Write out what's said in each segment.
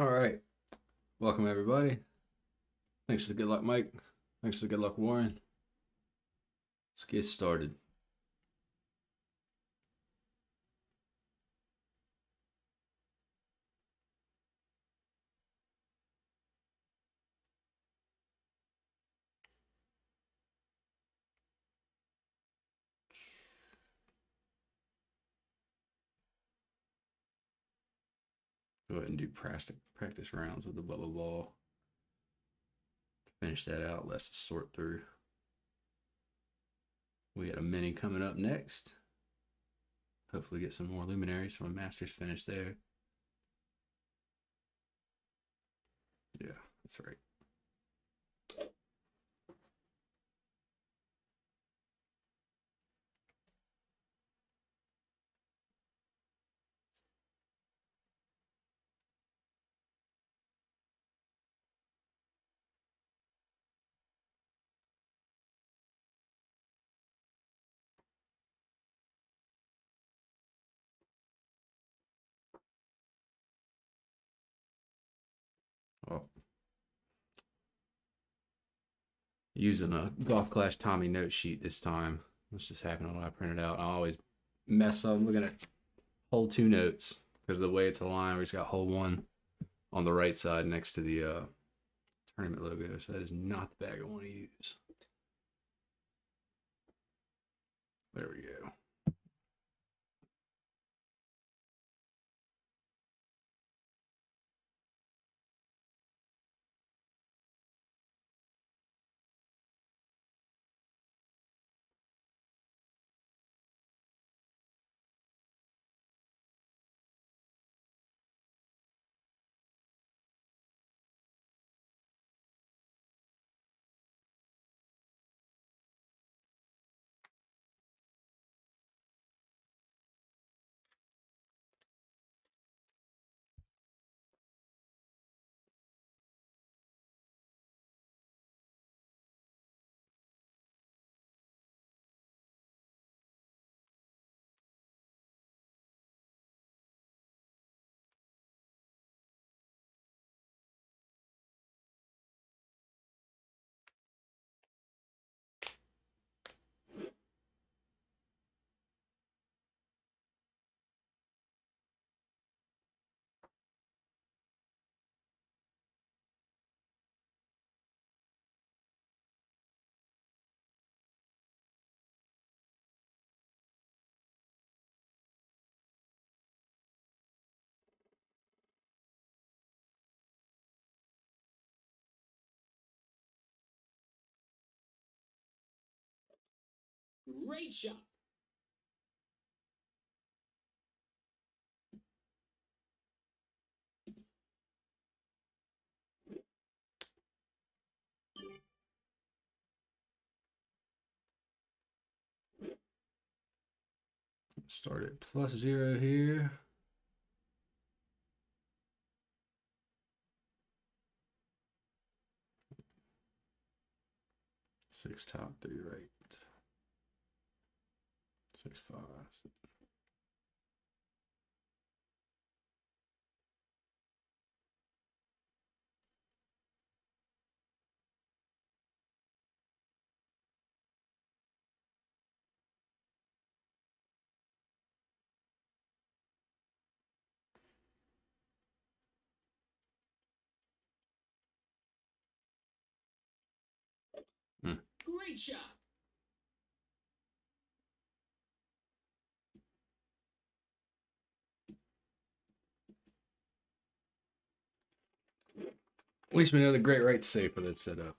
All right. Welcome, everybody. Thanks for the good luck, Mike. Thanks for the good luck, Warren. Let's get started. Go ahead and do practice rounds with the bubble ball. Finish that out. Let's sort through. We got a mini coming up next. Hopefully, get some more luminaries from a master's finish there. Yeah, that's right. Oh, using a Golf Clash Tommy note sheet this time. This just happened when I printed out. I always mess up looking at hole two notes because of the way it's aligned. We just got hole one on the right side next to the tournament logo. So that is not the bag I want to use. There we go. Great shot. Start at +0 here. Six top, three right. 6-5. Great shot. At least we know the great right's safe with it set up.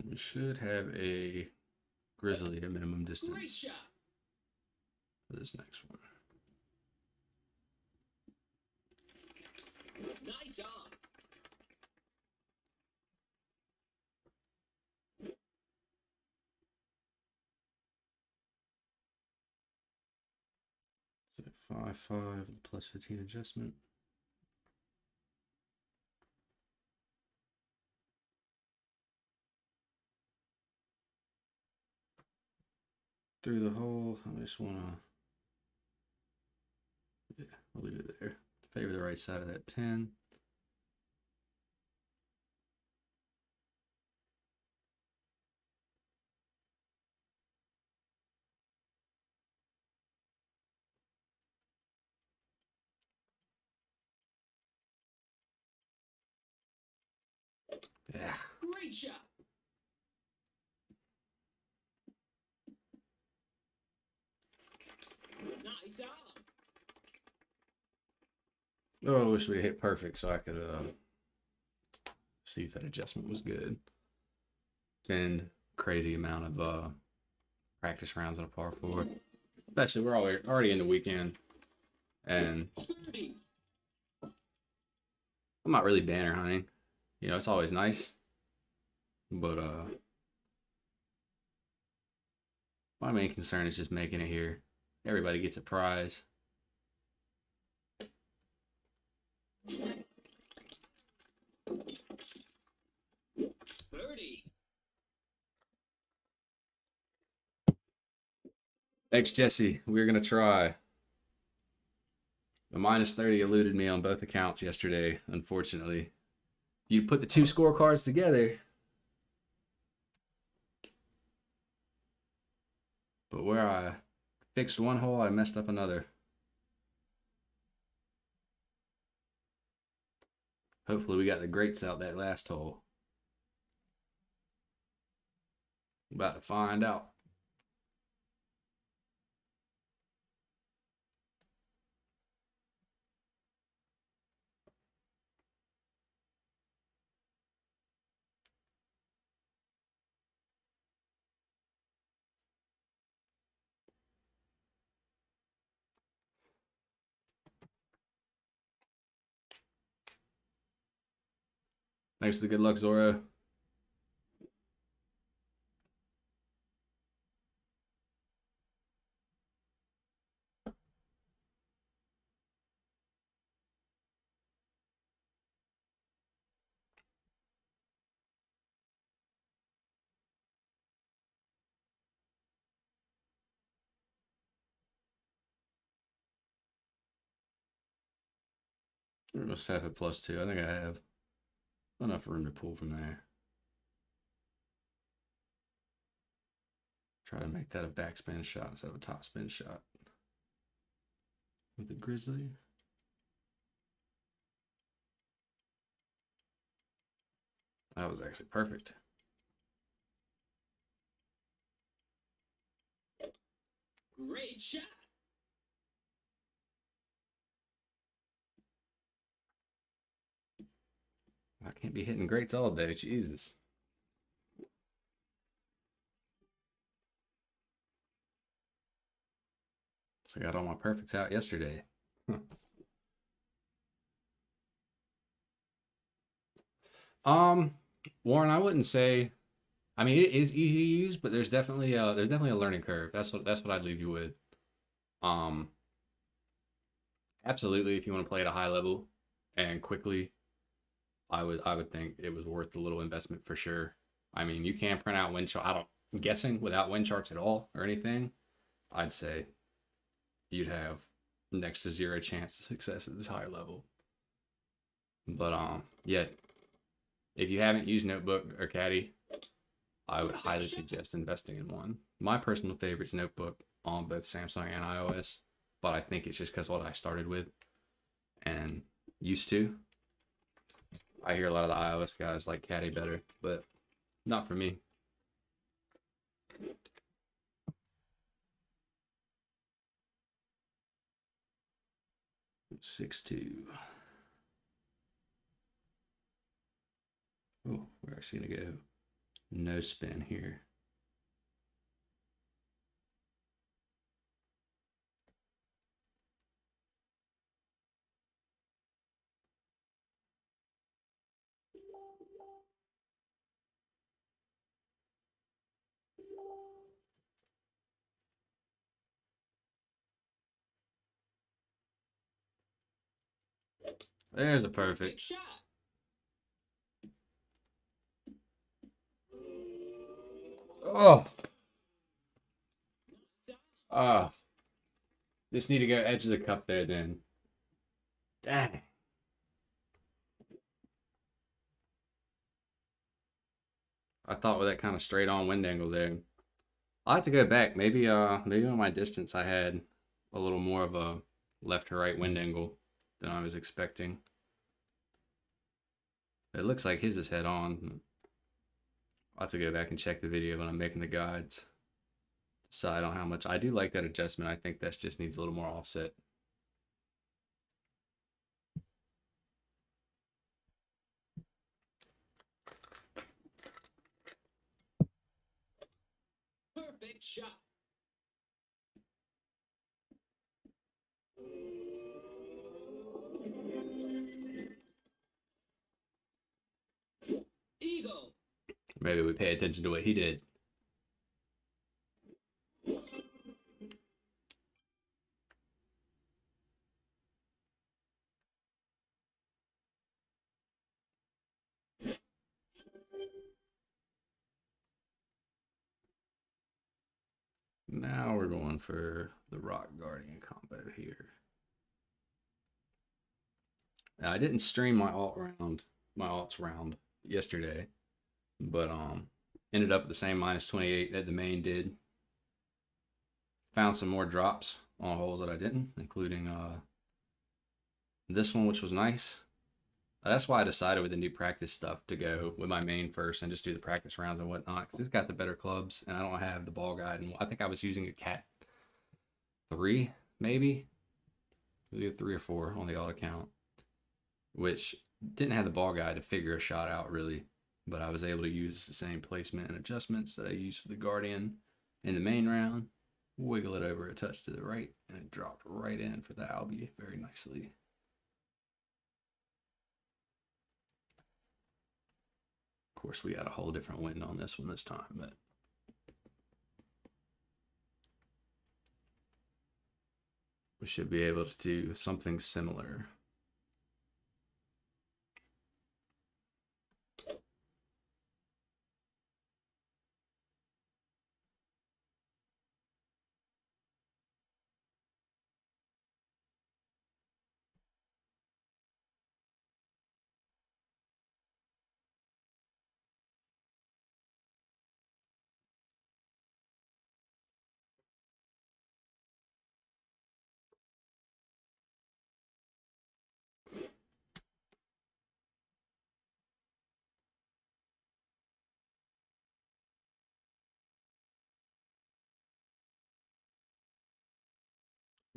We should have a grizzly at minimum Great distance shot. for this next one. Nice on. So 5/5 with the +15 adjustment. Through the hole, I just want to, yeah, I'll leave it there. Favor the right side of that pin. Yeah. Great shot. Nice on. Oh, I wish we hit perfect so I could see if that adjustment was good. Spend crazy amount of practice rounds on a par 4. Especially we're already in the weekend, and 30. I'm not really banner hunting. You know, it's always nice, but my main concern is just making it here. Everybody gets a prize. 30. Thanks, Jesse. We're gonna try. The -30 eluded me on both accounts yesterday, unfortunately. You put the two scorecards together, but where I fixed one hole, I messed up another. Hopefully, we got the greats out that last hole. About to find out. Thanks for the good luck, Zoro. We're gonna set up at +2. I think I have enough room to pull from there. Try to make that a backspin shot instead of a topspin shot. With the Grizzly. That was actually perfect. Great shot. I can't be hitting greats all day. Jesus. So I got all my perfects out yesterday. um, Warren, I wouldn't say. I mean, it is easy to use, but there's definitely a learning curve. That's what I'd leave you with. Um, Absolutely, if you want to play at a high level and quickly, I would think it was worth the little investment for sure. I mean, you can print out wind chart. I don't I'm guessing without wind charts at all or anything. I'd say you'd have next to zero chance of success at this higher level. But yeah, if you haven't used Notebook or Caddy, I would highly suggest investing in one. My personal favorite is Notebook on both Samsung and iOS, but I think it's just because what I started with and used to. I hear a lot of the iOS guys like Caddy better, but not for me. 6-2. Oh, we're actually gonna go no spin here. There's a Perfect perfect. shot. Oh, Nice ah. Just need to go edge of the cup there then. Dang. I thought with that kind of straight on wind angle there. I'll have to go back. Maybe on my distance I had a little more of a left to right wind angle than I was expecting. It looks like his is head on. I'll have to go back and check the video when I'm making the guides. Decide on how much. I do like that adjustment. I think that just needs a little more offset. Perfect shot. Eagle. Maybe we pay attention to what he did. Now we're going for the Rock Guardian combo here. Now, I didn't stream my alts round yesterday, but ended up at the same minus 28 that the main did. Found some more drops on holes that I didn't, including this one, which was nice. That's why I decided with the new practice stuff to go with my main first and just do the practice rounds and whatnot, because it's got the better clubs and I don't have the ball guide. And I think I was using a Cat 3, maybe. It was either 3 or 4 on the auto count, which didn't have the ball guide to figure a shot out really, but I was able to use the same placement and adjustments that I used for the Guardian in the main round, wiggle it over a touch to the right, and it dropped right in for the Albie very nicely. Of course, we got a whole different wind on this one this time, but we should be able to do something similar.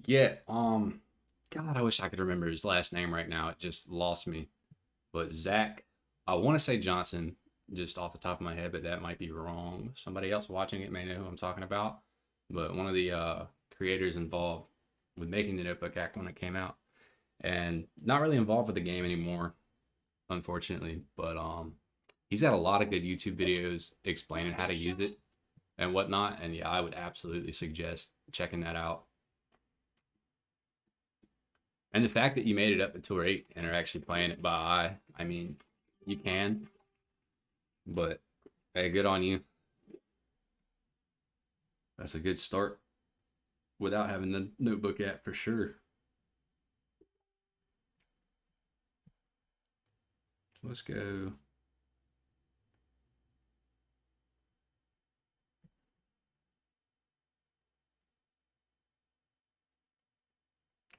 Yeah, God, I wish I could remember his last name right now. It just lost me. But Zach, I want to say Johnson, just off the top of my head, but that might be wrong. Somebody else watching it may know who I'm talking about. But one of the creators involved with making the Notebook app when it came out, and not really involved with the game anymore, unfortunately. But he's got a lot of good YouTube videos explaining how to use it and whatnot. And yeah, I would absolutely suggest checking that out. And the fact that you made it up to tour 8 and are actually playing it by eye, I mean, you can, but hey, good on you. That's a good start without having the Notebook app for sure. Let's go.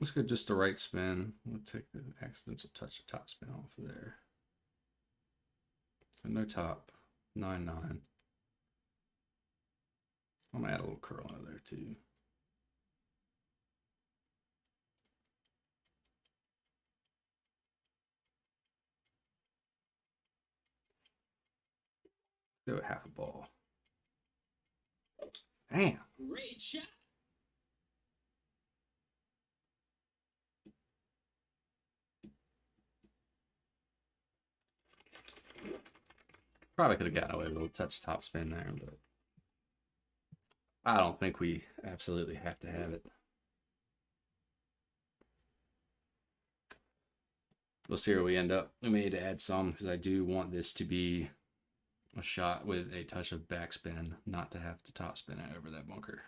Let's go just the right spin. We'll take the accidental touch of top spin off of there. So no top, 9-9. I'm gonna add a little curl under there too. Go at half a ball. Damn. Great shot. Probably could have gotten away with a little touch top spin there, but I don't think we absolutely have to have it. we'll see where we end up. We may need to add some because I do want this to be a shot with a touch of backspin, not to have to top spin it over that bunker.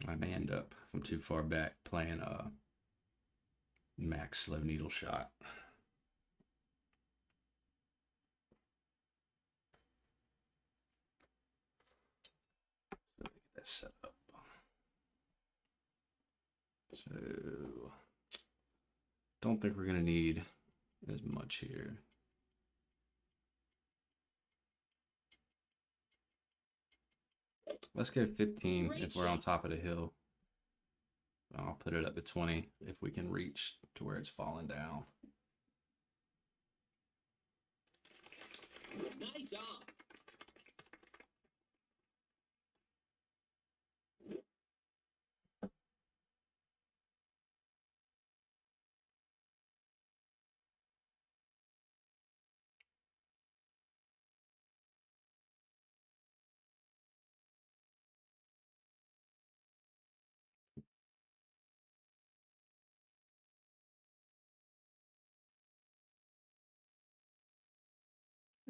I may end up, if I'm too far back, playing a max slow needle shot. So get that set up. So don't think we're gonna need as much here. Let's go 15 if we're on top of the hill. I'll put it up to 20 if we can reach to where it's falling down. Nice on.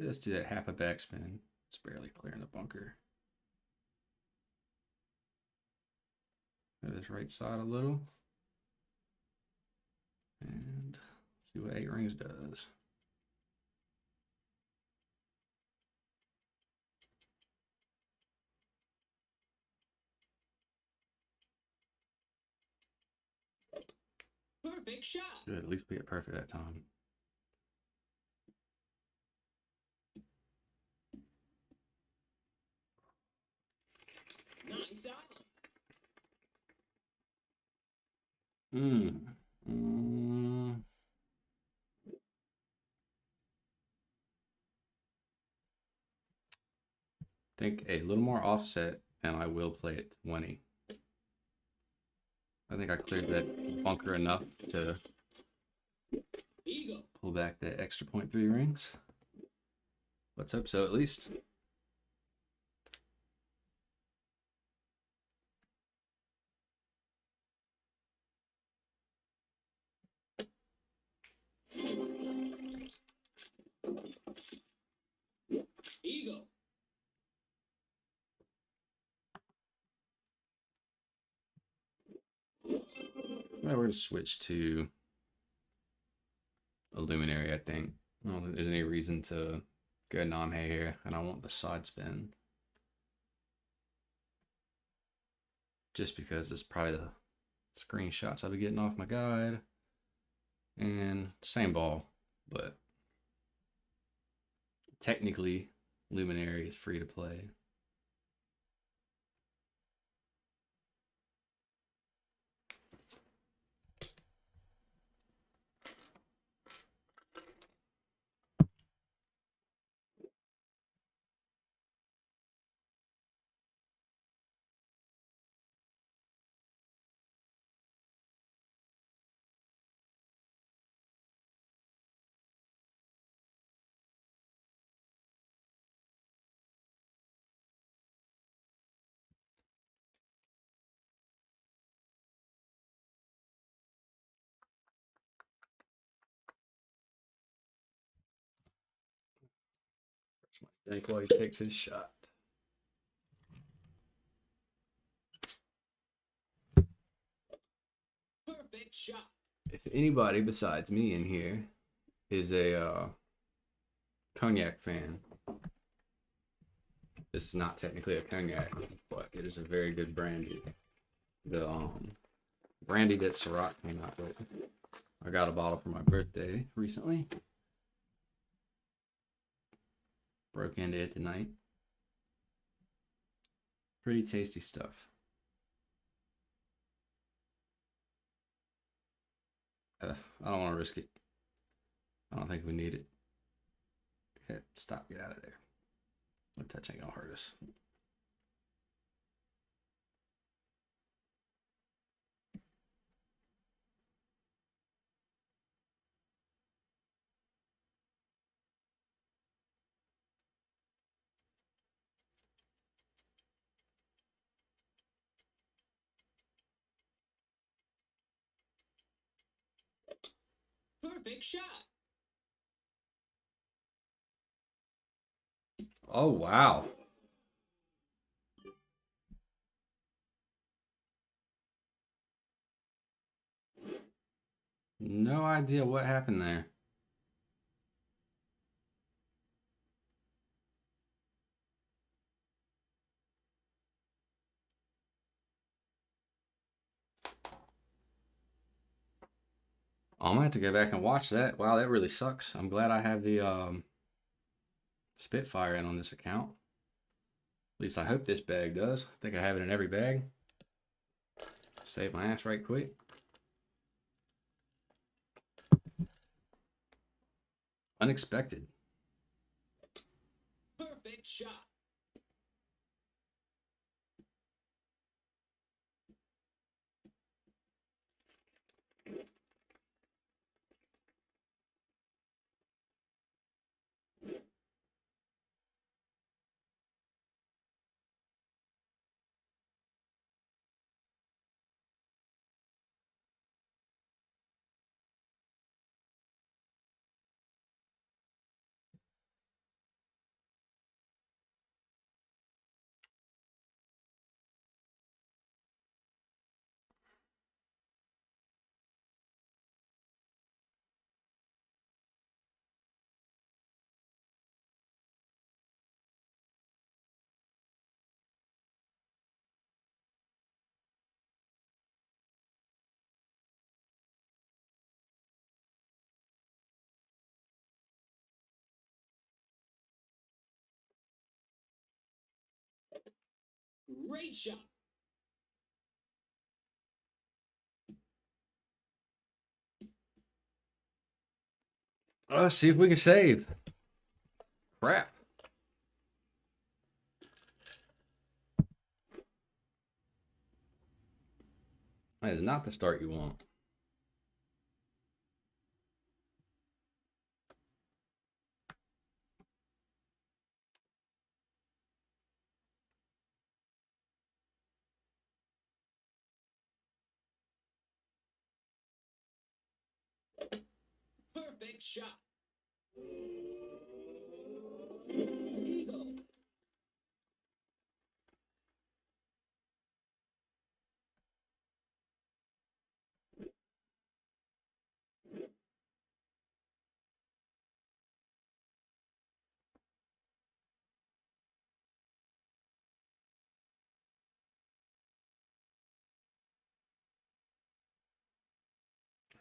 Let's do that half a backspin. It's barely clearing the bunker. Move this right side a little. And see what 8 rings does. Perfect shot. Good, at least we get perfect that time. Nice on. Think a little more offset, and I will play it 20. I think I cleared that bunker enough to Eagle. pull back that extra 0.3 rings. Let's hope so, at least. Eagle. Well, we're going to switch to a luminary, I think. I don't think there's any reason to go Namhe here, and I want the side spin. Just because it's probably the screenshots I'll be getting off my guide. And same ball, but technically luminary is free to play. Jake while he takes his shot. Perfect shot. If anybody besides me in here is a cognac fan, this is not technically a cognac, but it is a very good brandy. The brandy that Ciroc came out with. I got a bottle for my birthday recently. Broke into it tonight. Pretty tasty stuff. I don't want to risk it. I don't think we need it. Stop, get out of there. The touch ain't gonna hurt us. Perfect shot. Oh, wow. No idea what happened there. I'm gonna have to go back and watch that. Wow, that really sucks. I'm glad I have the Spitfire in on this account. At least I hope this bag does. I think I have it in every bag. Save my ass right quick. Unexpected. Perfect shot. Great shot. Let's see if we can save. Crap. That is not the start you want. Perfect shot. Eagle.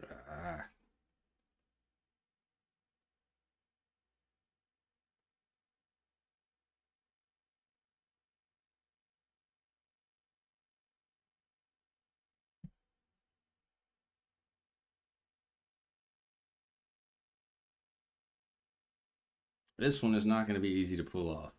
Ah. This one is not going to be easy to pull off.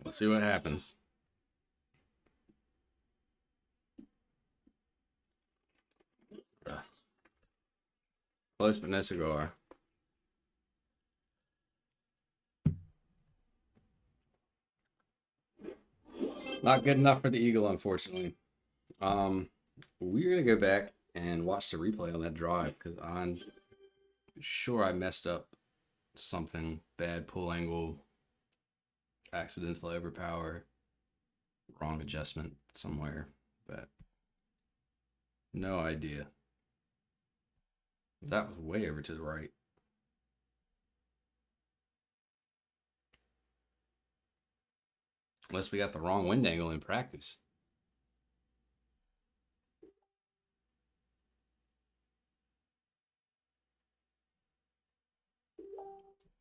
Let's see what happens. Close, but no cigar. Not good enough for the Eagle, unfortunately. We're gonna go back and watch the replay on that drive because I'm sure I messed up something bad. Pull angle, accidental overpower, wrong adjustment somewhere, but no idea. That was way over to the right. Unless we got the wrong wind angle in practice.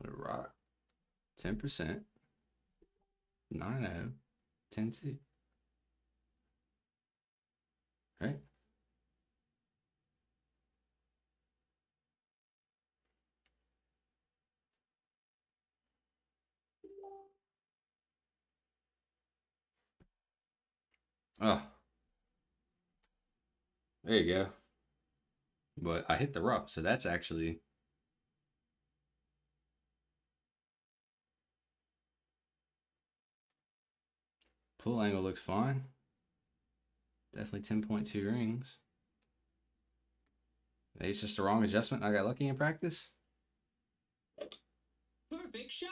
Rock. 10%. 9-0. 10-2. Right? Oh. There you go. But I hit the rough, so that's actually pull angle looks fine. Definitely 10.2 rings. Maybe it's just the wrong adjustment. I got lucky in practice. Perfect shot.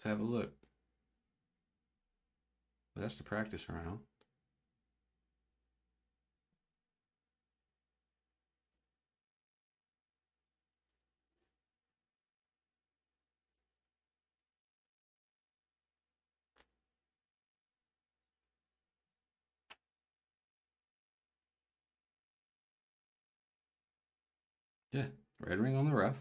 Let's have a look. Well, that's the practice round. Yeah, red ring on the rough.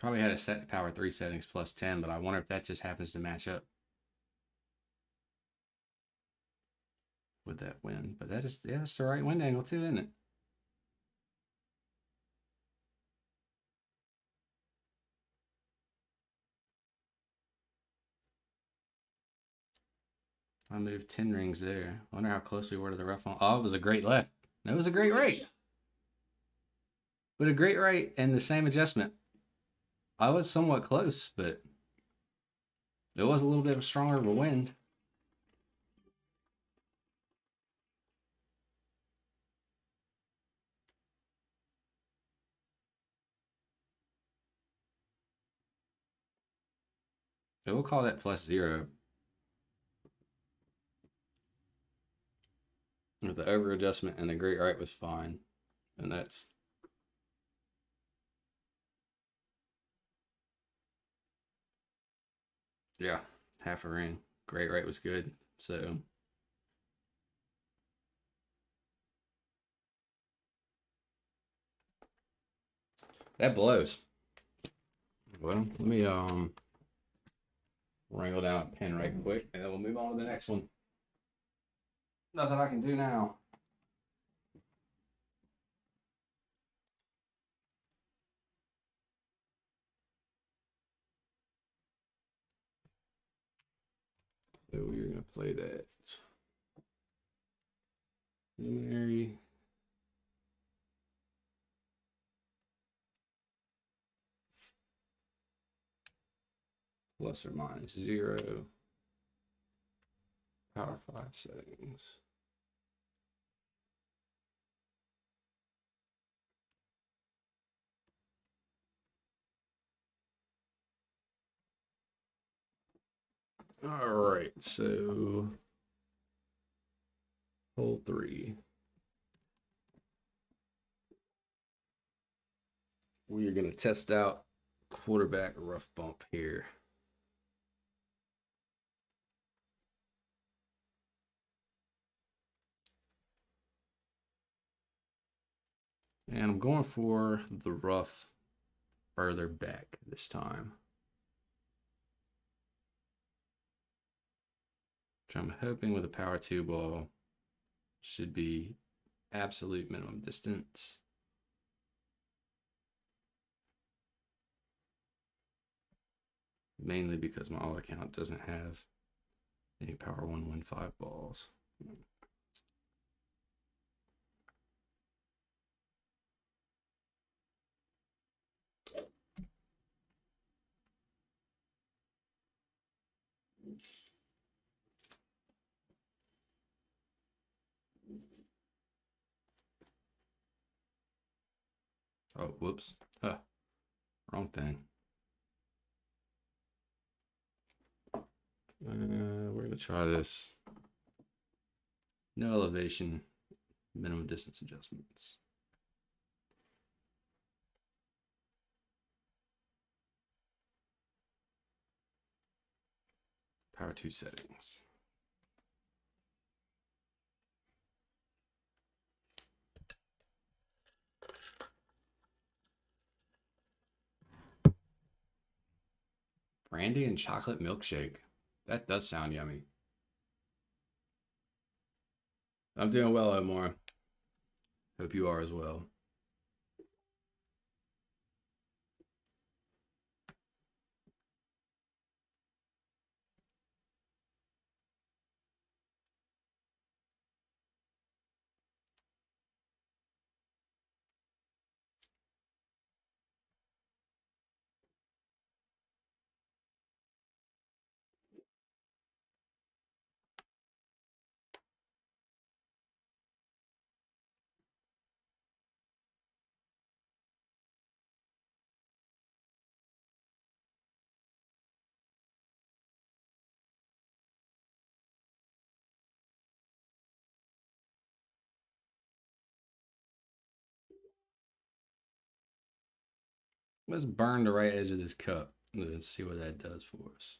Probably had a set to power 3 settings plus 10, but I wonder if that just happens to match up with that wind. But that is, yeah, that's the right wind angle too, isn't it? I moved 10 rings there. I wonder how close we were to the rough on. Oh, it was a great left. That was a great right. But a great right and the same adjustment. I was somewhat close, but it was a little bit of a stronger of a wind. So we'll call that plus 0. With the over adjustment and the great right was fine. And that's, yeah, half a ring. Great right was good. So that blows. Well, let me wrangle down a pen right quick, and then we'll move on to the next one. Nothing I can do now. So we're gonna play that preliminary. Plus or minus 0. Power 5 settings. All right, so hole 3. We are going to test out quarterback rough bump here. And I'm going for the rough further back this time, which I'm hoping with a power 2 ball should be absolute minimum distance. Mainly because my alt account doesn't have any power 115 balls. Oh, whoops. Huh. Wrong thing. We're going to try this. No elevation, minimum distance adjustments. Power 2 settings. Brandy and chocolate milkshake. That does sound yummy. I'm doing well, Omar. Hope you are as well. Let's burn the right edge of this cup. Let's see what that does for us.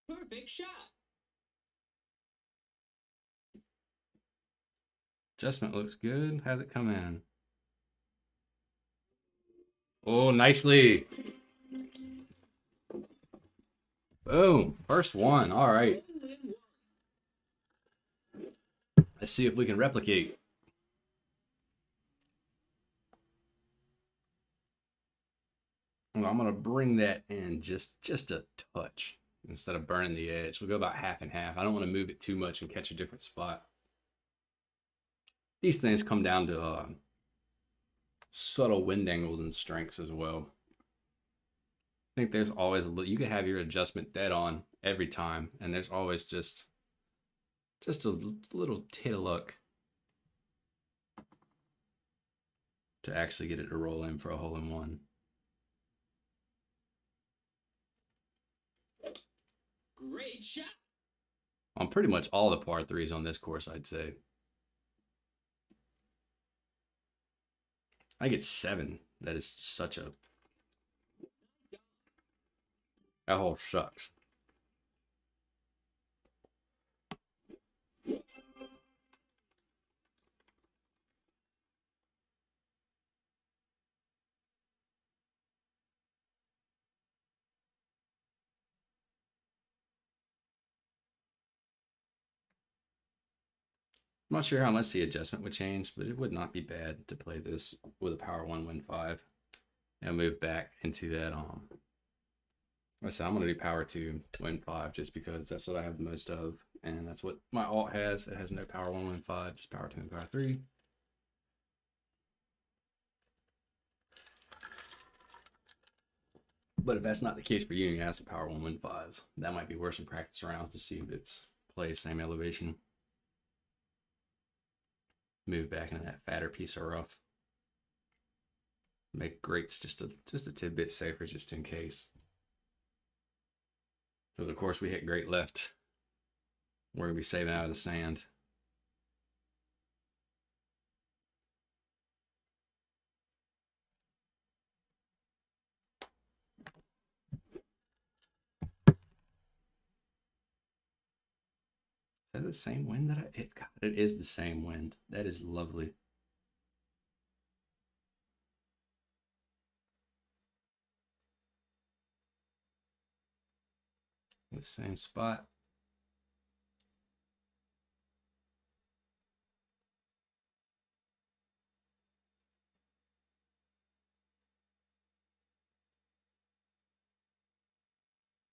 Perfect shot. Adjustment looks good. How's it come in? Oh, nicely. Boom. First one. All right. Let's see if we can replicate. Well, I'm gonna bring that in just a touch instead of burning the edge. We'll go about half and half. I don't want to move it too much and catch a different spot. These things come down to subtle wind angles and strengths as well. I think there's always you could have your adjustment dead on every time, and there's always just a little tit of luck to actually get it to roll in for a hole in one. Great shot. On pretty much all the par threes on this course, I'd say. I get 7. That is such a... That hole sucks. I'm not sure how much the adjustment would change, but it would not be bad to play this with a power 1 win 5 and move back into that I said I'm gonna do power 2 win 5 just because that's what I have the most of, and that's what my alt has. It has no power 1 win 5, just power 2 and power 3. But if that's not the case for you, you have some power 1 win 5s. That might be worth some practice rounds to see if it's plays same elevation. Move back into that fatter piece of rough. Make greats just a tidbit safer just in case. Because of course we hit great left. We're gonna be saving out of the sand. Is that the same wind that it is the same wind. That is lovely. The same spot.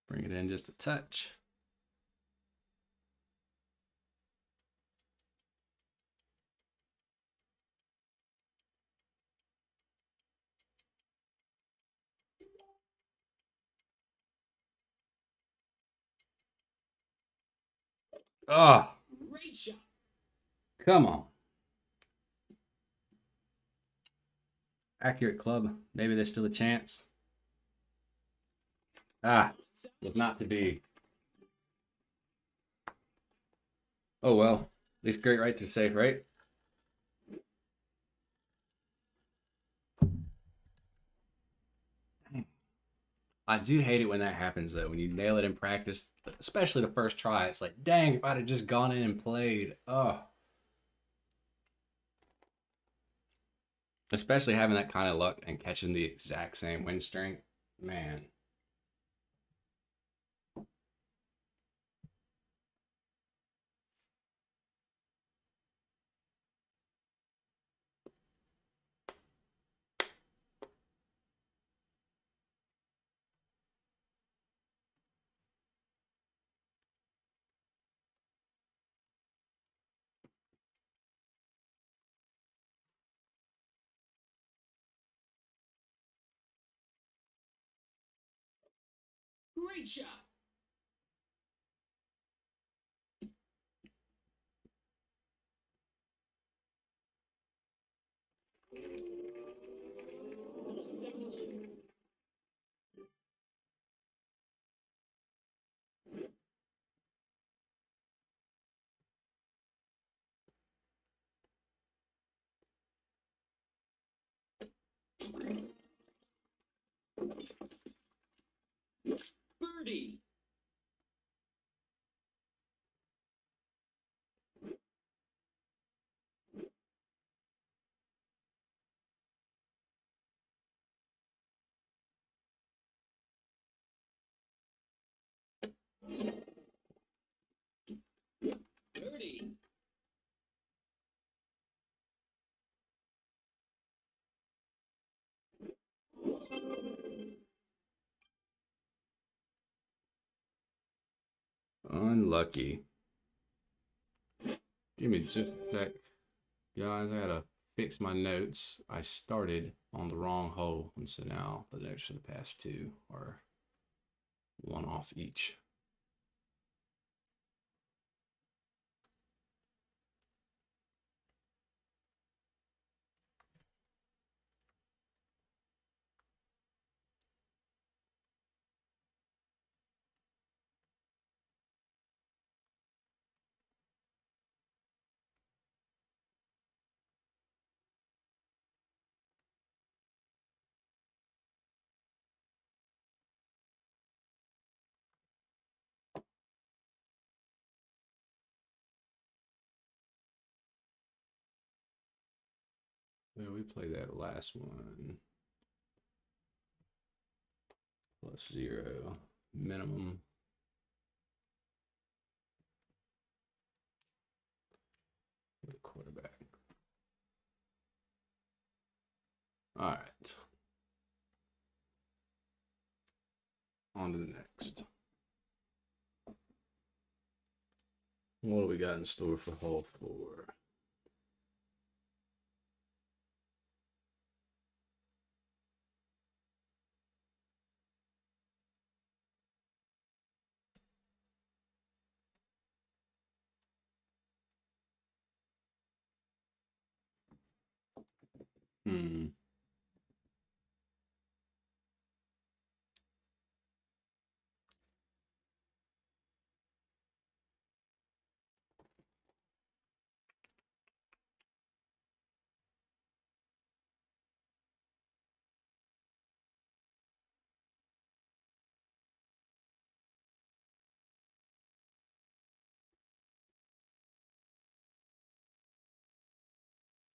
Bring it in just a touch. Oh, Great shot. come on. Accurate club. Maybe there's still a chance. Ah, was not to be. Oh well, at least great right through safe, right? I do hate it when that happens though. When you nail it in practice, especially the first try, it's like, dang, if I'd have just gone in and played. Oh, especially having that kind of luck and catching the exact same win string, man. Great shot. Birdie. Birdie. Unlucky. Give me just a sec. Guys, I gotta fix my notes. I started on the wrong hole, and so now the notes for the past two are one off each. So we played that last one. +0 minimum. With a quarterback. All right. On to the next. What do we got in store for hole 4? Hmm.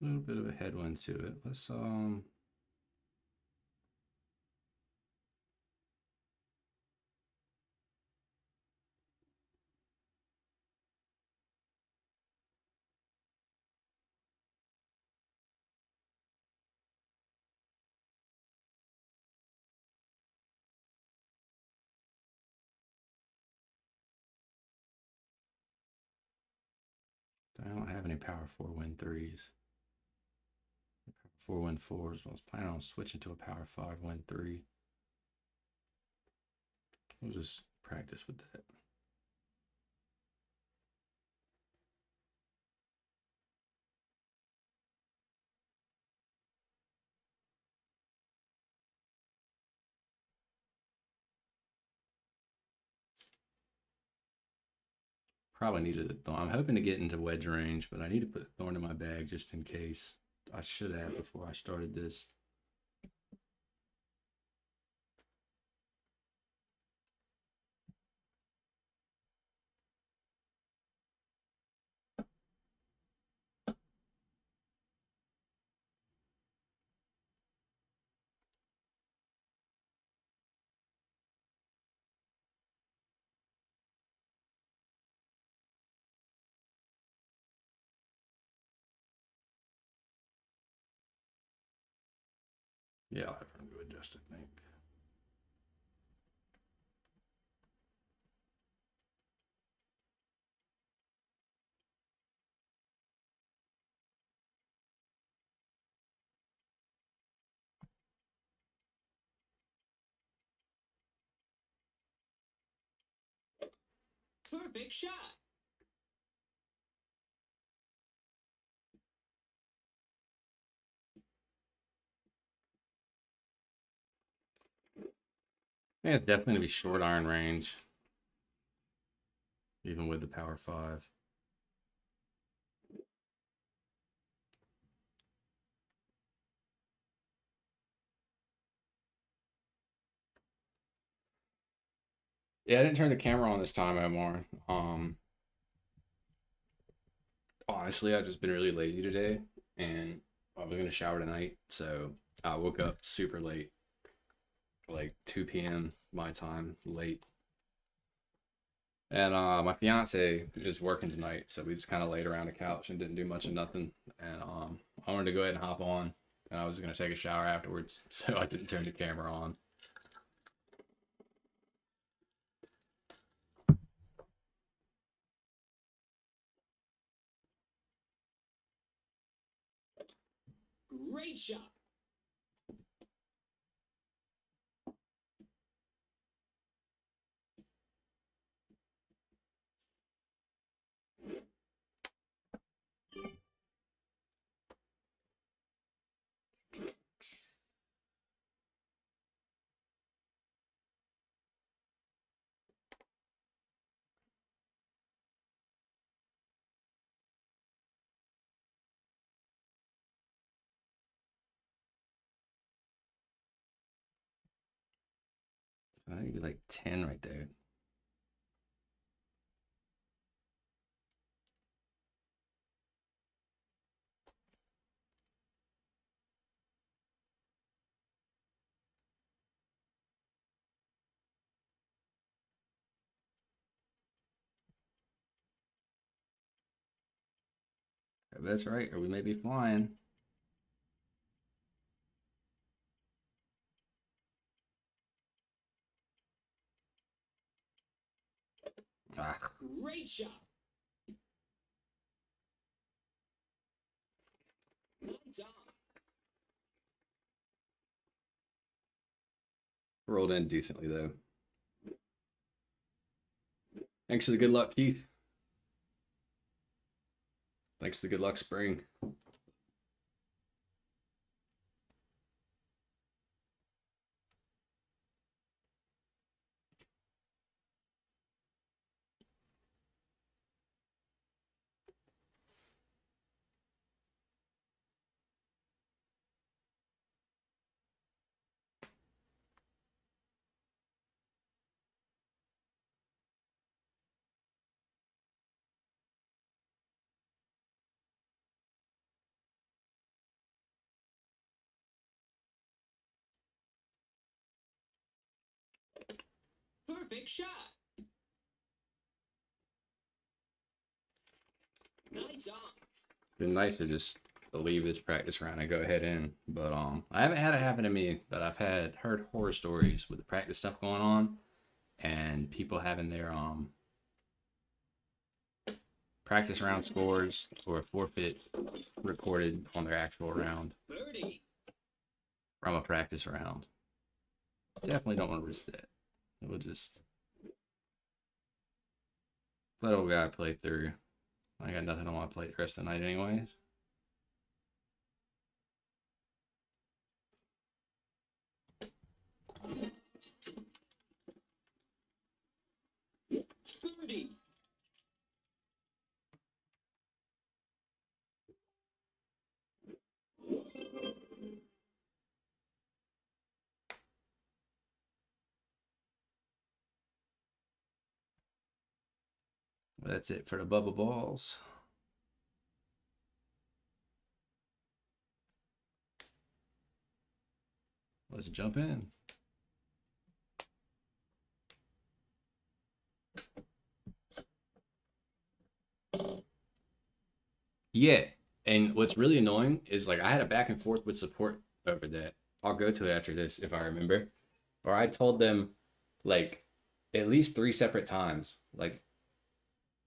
A little bit of a headwind to it. Let's I don't have any power 4 win 3s. Power 4 win 4s. I was planning on switching to a power 5 win 3. We'll just practice with that. Probably needed a thorn. I'm hoping to get into wedge range, but I need to put a thorn in my bag just in case. I should have before I started this. Yeah, I'll have room to adjust, I think. Perfect shot. I think it's definitely going to be short iron range, even with the power 5. Yeah, I didn't turn the camera on this time, Omar. Honestly, I've just been really lazy today, and I was gonna shower tonight, so I woke up super late, like 2 p.m. my time, late. And my fiance is working tonight, so we just kind of laid around the couch and didn't do much of nothing. And I wanted to go ahead and hop on, and I was gonna take a shower afterwards, so I didn't turn the camera on. Great shot. I think it'd be like 10 right there. If that's right, or we may be flying. Ah, Great shot. Lights on. rolled in decently though. Thanks for the good luck, Keith. Thanks for the good luck, Spring. Perfect shot. Lights on. Been nice to just leave this practice round and go ahead in, but I haven't had it happen to me, but I've heard horror stories with the practice stuff going on, and people having their practice round scores or a forfeit reported on their actual round Birdie. from a practice round. Definitely don't want to risk that. We'll just let old guy play through. I got nothing I want to play the rest of the night anyways. Birdie. That's it for the bubble balls. Let's jump in. Yeah, and what's really annoying is like I had a back and forth with support over that. I'll go to it after this if I remember. Or I told them like at least three separate times, like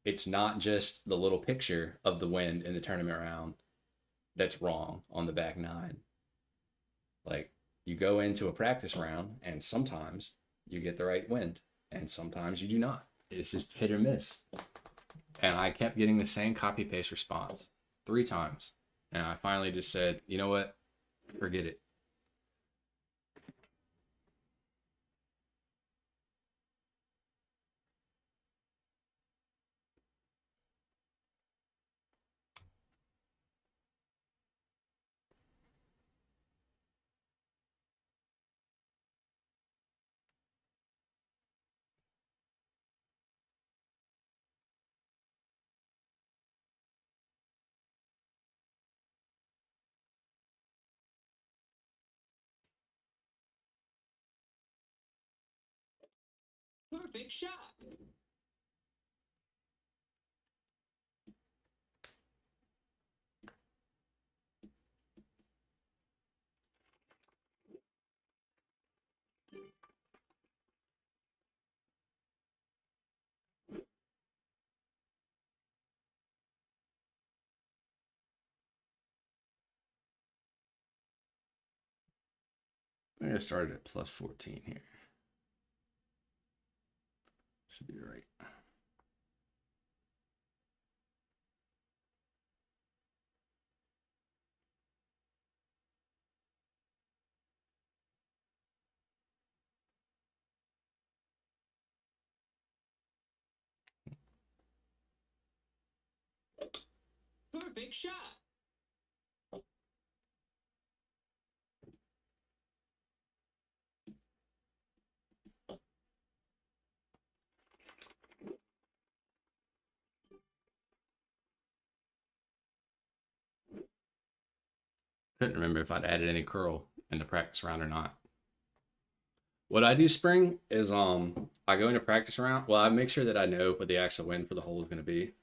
it's not just the little picture of the wind in the tournament round that's wrong on the back nine. Like you go into a practice round and sometimes you get the right wind and sometimes you do not. It's just hit or miss. And I kept getting the same copy paste response three times. And I finally just said, you know what? Forget it. Perfect shot. I think I started at plus 14 here. Should be right. Perfect shot. Couldn't remember if I'd added any curl in the practice round or not. What I do spring is I go into practice round. Well, I make sure that I know what the actual win for the hole is going to be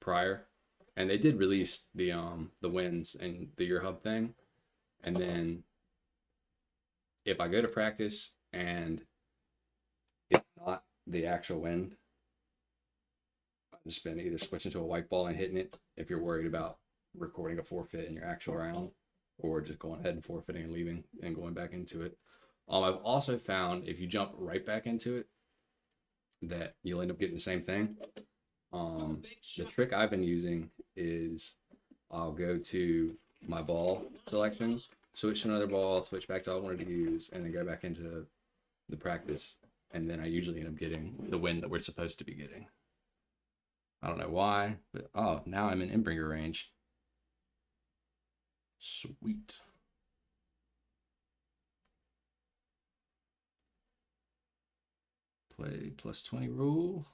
prior. And they did release the wins and the year hub thing. And then if I go to practice and it's not the actual win, I've just been either switching to a white ball and hitting it if you're worried about recording a forfeit in your actual round, or just going ahead and forfeiting and leaving and going back into it. I've also found if you jump right back into it, that you'll end up getting the same thing. The trick I've been using is I'll go to my ball selection, switch to another ball, switch back to what I wanted to use, and then go back into the practice. And then I usually end up getting the win that we're supposed to be getting. I don't know why, but oh, now I'm in Imbringer range. Sweet. Play plus 20 rule.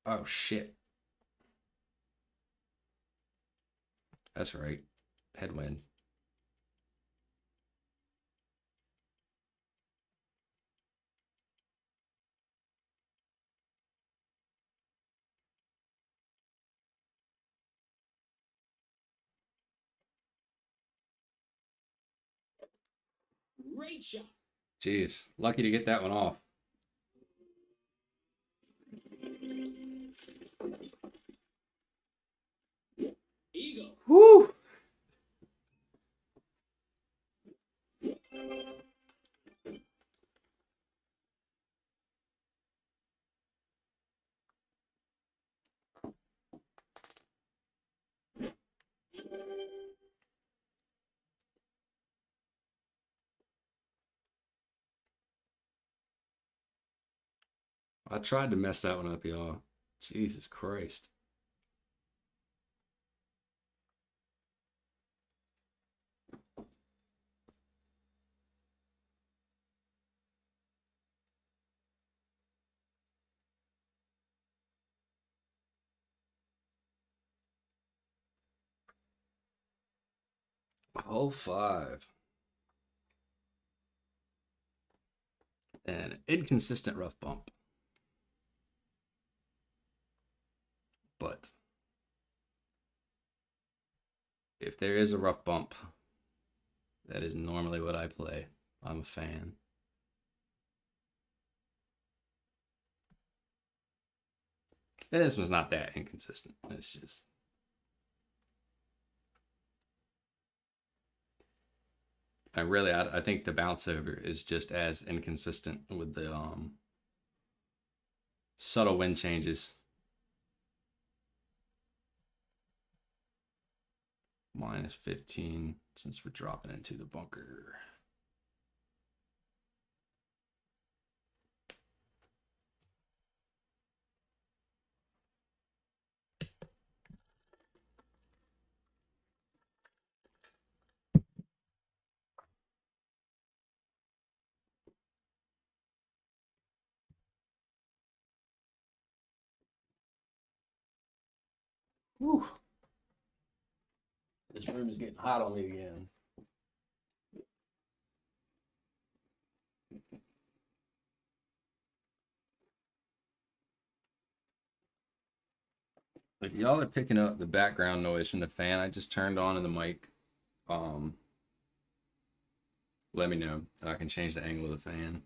Oh shit. That's right. Headwind. Great shot. Jeez, lucky to get that one off. Eagle. Woo! I tried to mess that one up, y'all. Jesus Christ. Hole 5. An inconsistent rough bump. But if there is a rough bump, that is normally what I play. I'm a fan. And this was not that inconsistent. It's just. And really, I think the bounce over is just as inconsistent with the subtle wind changes. Minus 15 since we're dropping into the bunker. Whew. This room is getting hot on me again. If y'all are picking up the background noise from the fan I just turned on in the mic, let me know and I can change the angle of the fan.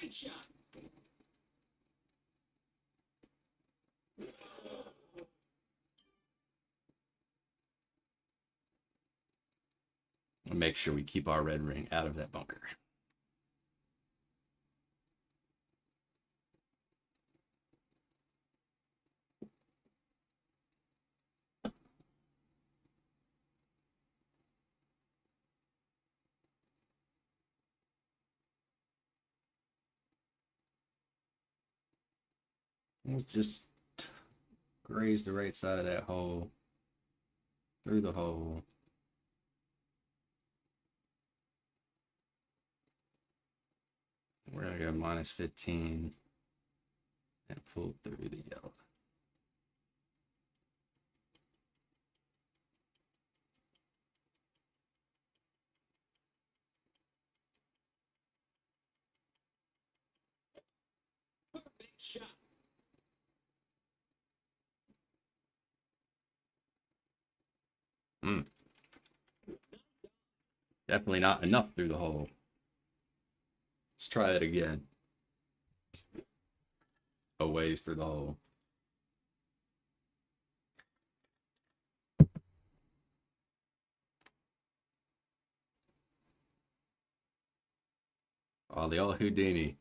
Great shot. Make sure we keep our red ring out of that bunker. Let's just graze the right side of that hole, through the hole. We're gonna go minus 15 and pull through the yellow. Perfect shot. Definitely not enough through the hole. Let's try that again. A ways through the hole. Oh, the old Houdini.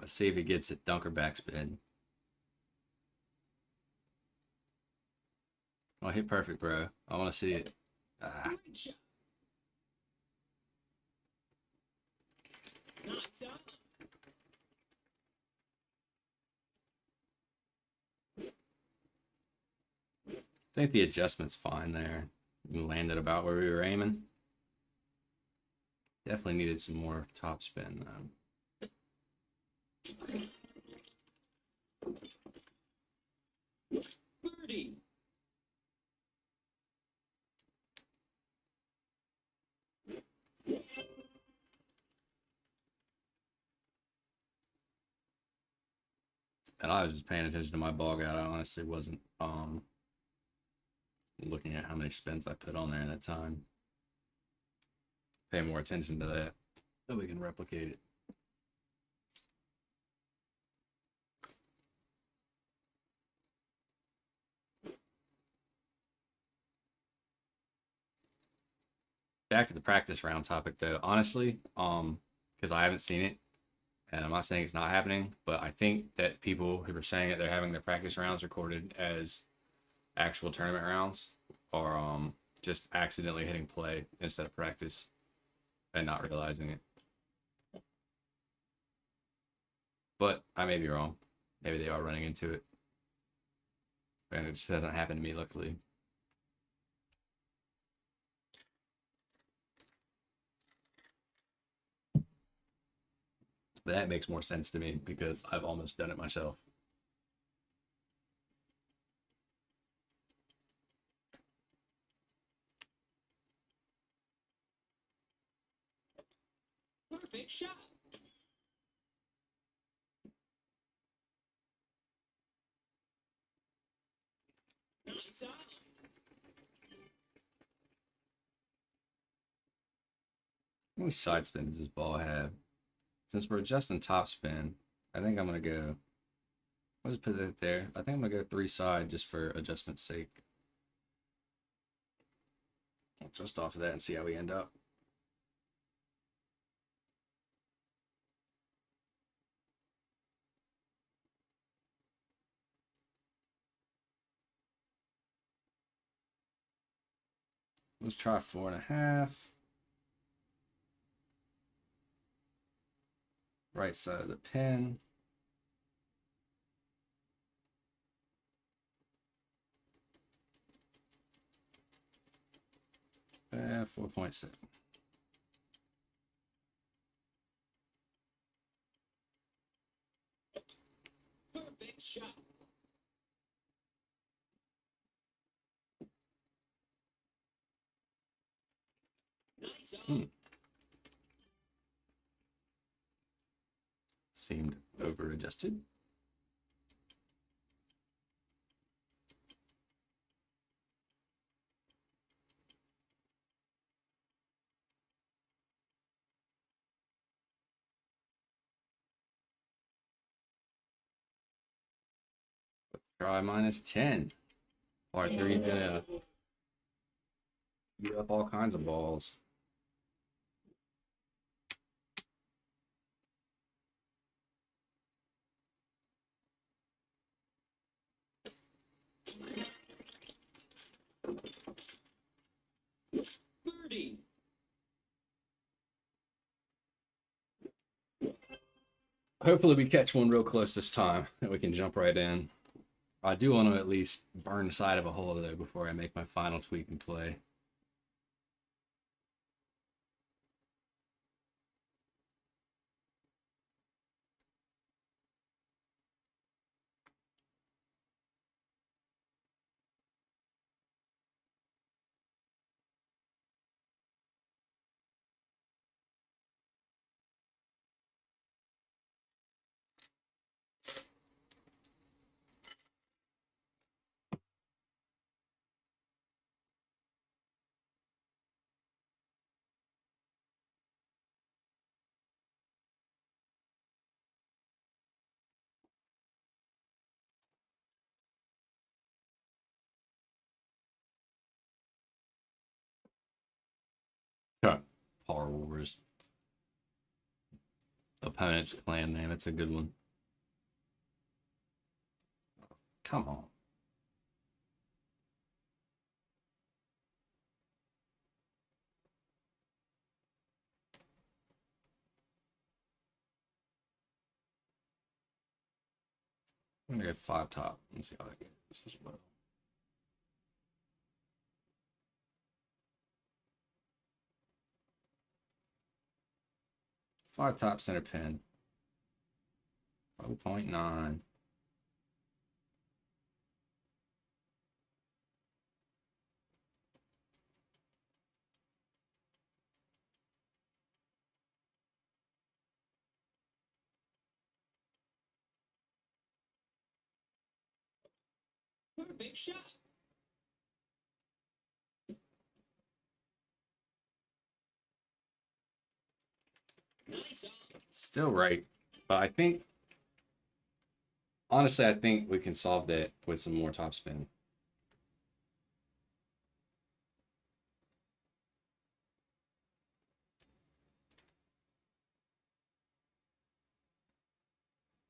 Let's see if he gets it. Dunker backspin. Oh, hit perfect, bro. I want to see it. Ah. Great shot. Nice out. I think the adjustment's fine there. We landed about where we were aiming. Definitely needed some more top spin though. Birdie. And I was just paying attention to my ball guide. I honestly wasn't looking at how many spins I put on there at that time. Pay more attention to that so we can replicate it. back to the practice round topic though. Honestly, because I haven't seen it, and I'm not saying it's not happening, but I think that people who are saying that they're having their practice rounds recorded as actual tournament rounds are just accidentally hitting play instead of practice and not realizing it. But I may be wrong. Maybe they are running into it. And it just hasn't happened to me, luckily. But that makes more sense to me because I've almost done it myself. Perfect shot. Nice on. How many side spins does this ball have? Since we're adjusting top spin, I think I'm going to go. I'll just put it there. I think I'm going to go 3 side just for adjustment's sake. Just off of that and see how we end up. Let's try 4.5. Right side of the pin. 4.7. Perfect shot. Nice on. Seemed over adjusted. Try -10. Par 3 gonna beat up all kinds of balls. Birdie. Hopefully we catch one real close this time that we can jump right in. I do want to at least burn the side of a hole though before I make my final tweak and play. Okay. Par Wars. Opponent's clan name. That's a good one. Come on. I'm gonna go 5 top and see how that goes as well. Five top center pin. 0.9. Perfect shot. Nice on. Still right. But I think, honestly, I think we can solve that with some more top spin.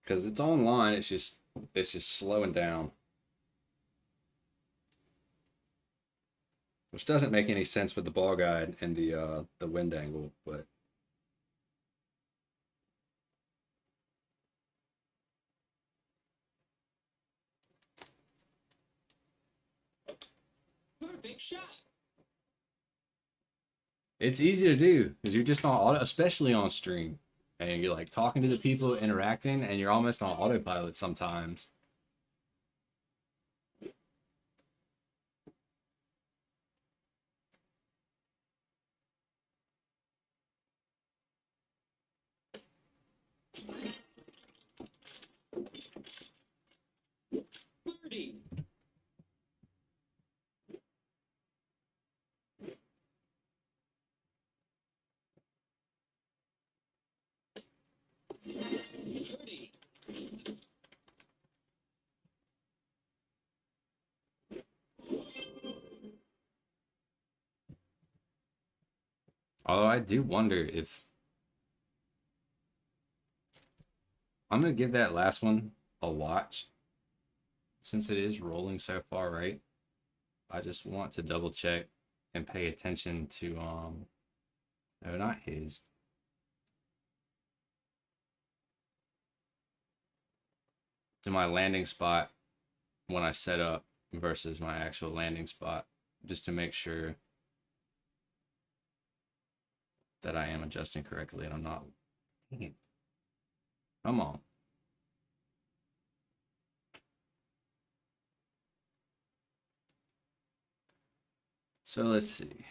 Because it's online, it's just slowing down. Which doesn't make any sense with the ball guide and the wind angle, but Perfect shot. it's easy to do because you're just on auto, especially on stream, and you're like talking to the people, interacting, and you're almost on autopilot sometimes. Birdie. Birdie. Although I do wonder if I'm gonna give that last one a watch since it is rolling so far right. I just want to double check and pay attention to no, not his. To my landing spot when I set up versus my actual landing spot, just to make sure that I am adjusting correctly and I'm not. Dang it. Come on. So let's see.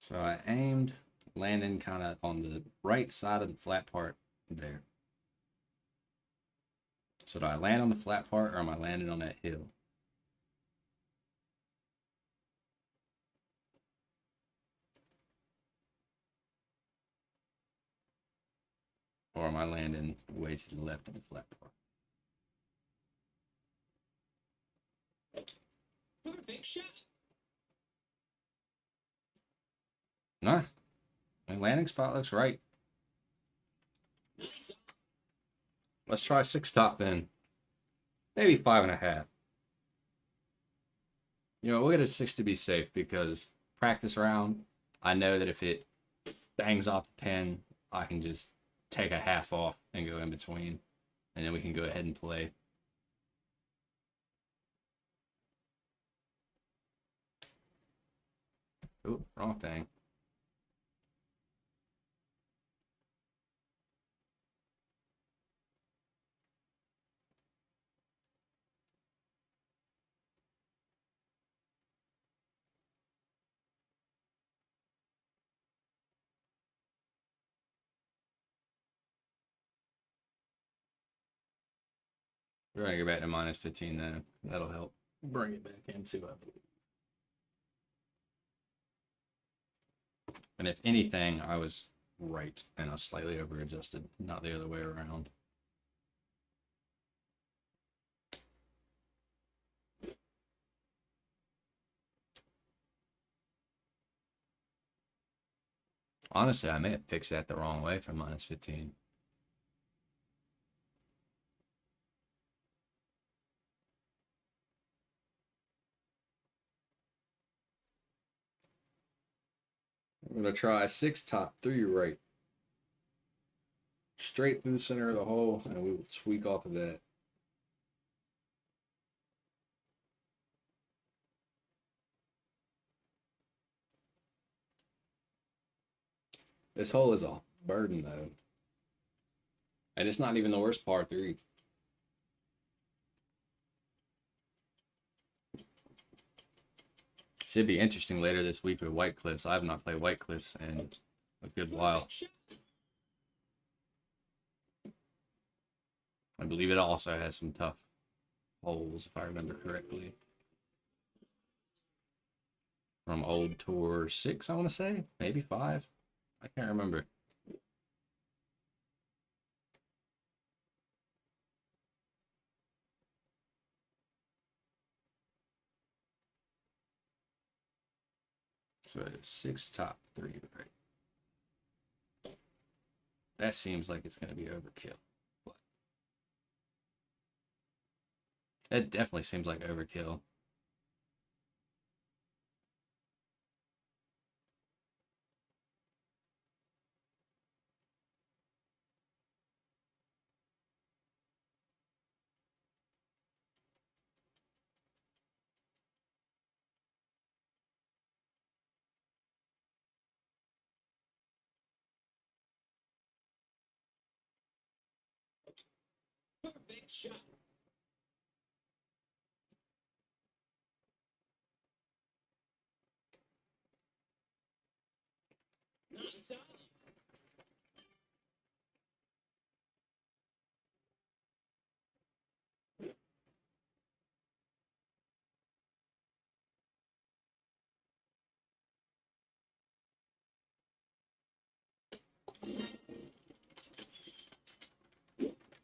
So I aimed, landing kind of on the right side of the flat part there. So do I land on the flat part or am I landing on that hill? Or am I landing way to the left of the flat part? Perfect shot. Nah, my landing spot looks right. Nice. Let's try 6 top then. Maybe 5.5. You know, we'll get a 6 to be safe because practice round, I know that if it bangs off the pin, I can just take a half off and go in between. And then we can go ahead and play. Oh, wrong thing. We're going to go back to minus 15 now. That'll help bring it back into, I believe. And if anything, I was right and I was slightly over adjusted, not the other way around. Honestly, I may have fixed that the wrong way for minus 15. I'm going to try 6 top, 3 right. Straight through the center of the hole, and we will tweak off of that. This hole is a burden, though. And it's not even the worst par 3. Should be interesting later this week with White Cliffs. I have not played White Cliffs in a good while. I believe it also has some tough holes, if I remember correctly. From old tour 6, I want to say. Maybe 5. I can't remember. So 6 top 3, right? That seems like it's going to be overkill. But that definitely seems like overkill. Perfect shot. Nice on.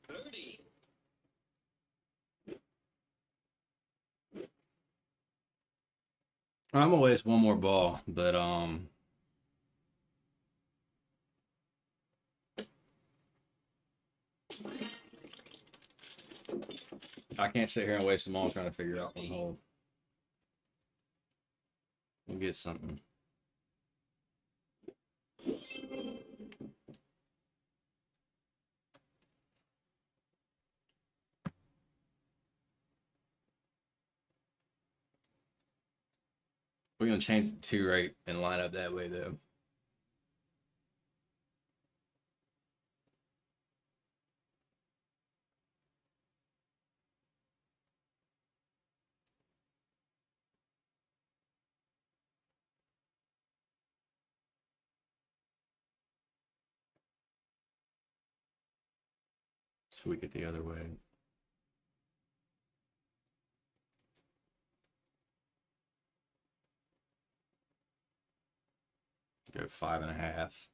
Birdie. I'm gonna waste one more ball, but I can't sit here and waste them all trying to figure out one hole. We'll get something. We're gonna change it to right and line up that way though. Tweak it the other way. Go 5.5.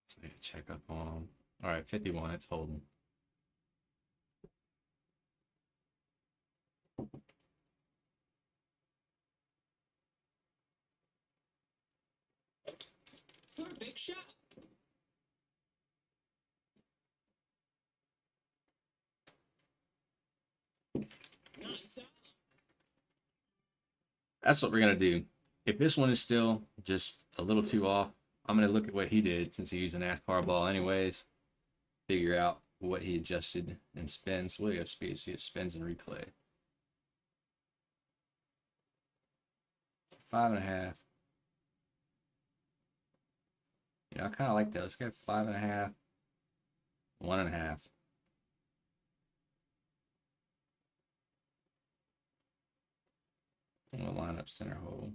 So check up on. All right, 51. It's holding. Perfect shot. Nice on. That's what we're gonna do. If this one is still just a little too off, I'm gonna look at what he did since he used a NASCAR ball anyways. Figure out what he adjusted and spins. We'll go speed, see it spins and replay. 5.5. You know, I kind of like that. Let's go 5.5. 1.5. And we'll line up center hole.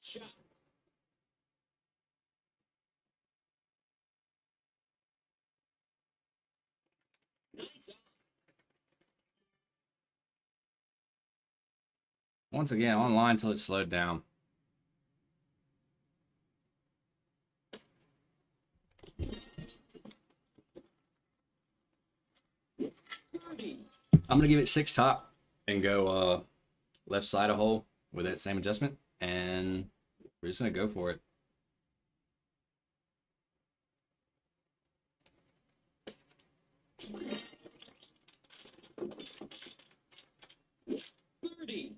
Shot. Nice on. Once again, online until it slowed down. Birdie. I'm gonna give it 6 top and go left side of hole with that same adjustment, and we're just gonna go for it. Birdie.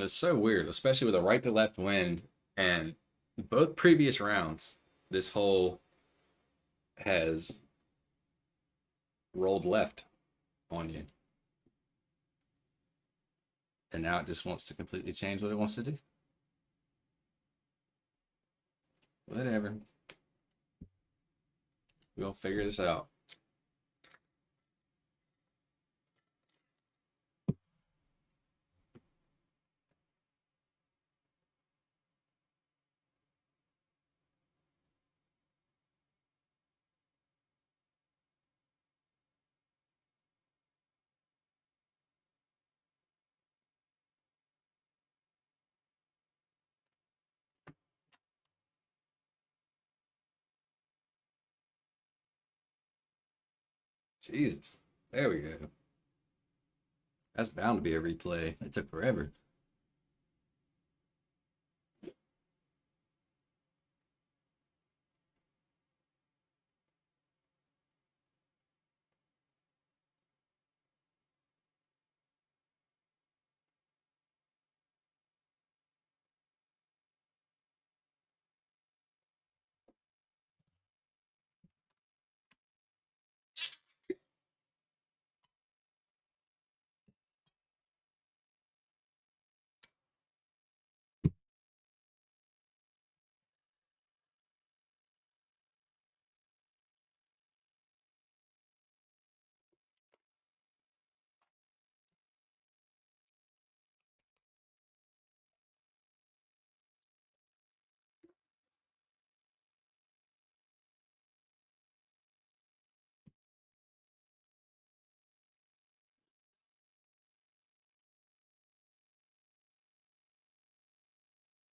It's so weird, especially with a right to left wind and both previous rounds. This hole has rolled left on you, and now it just wants to completely change what it wants to do. Whatever. We'll figure this out. Jesus. There we go. That's bound to be a replay. It took forever.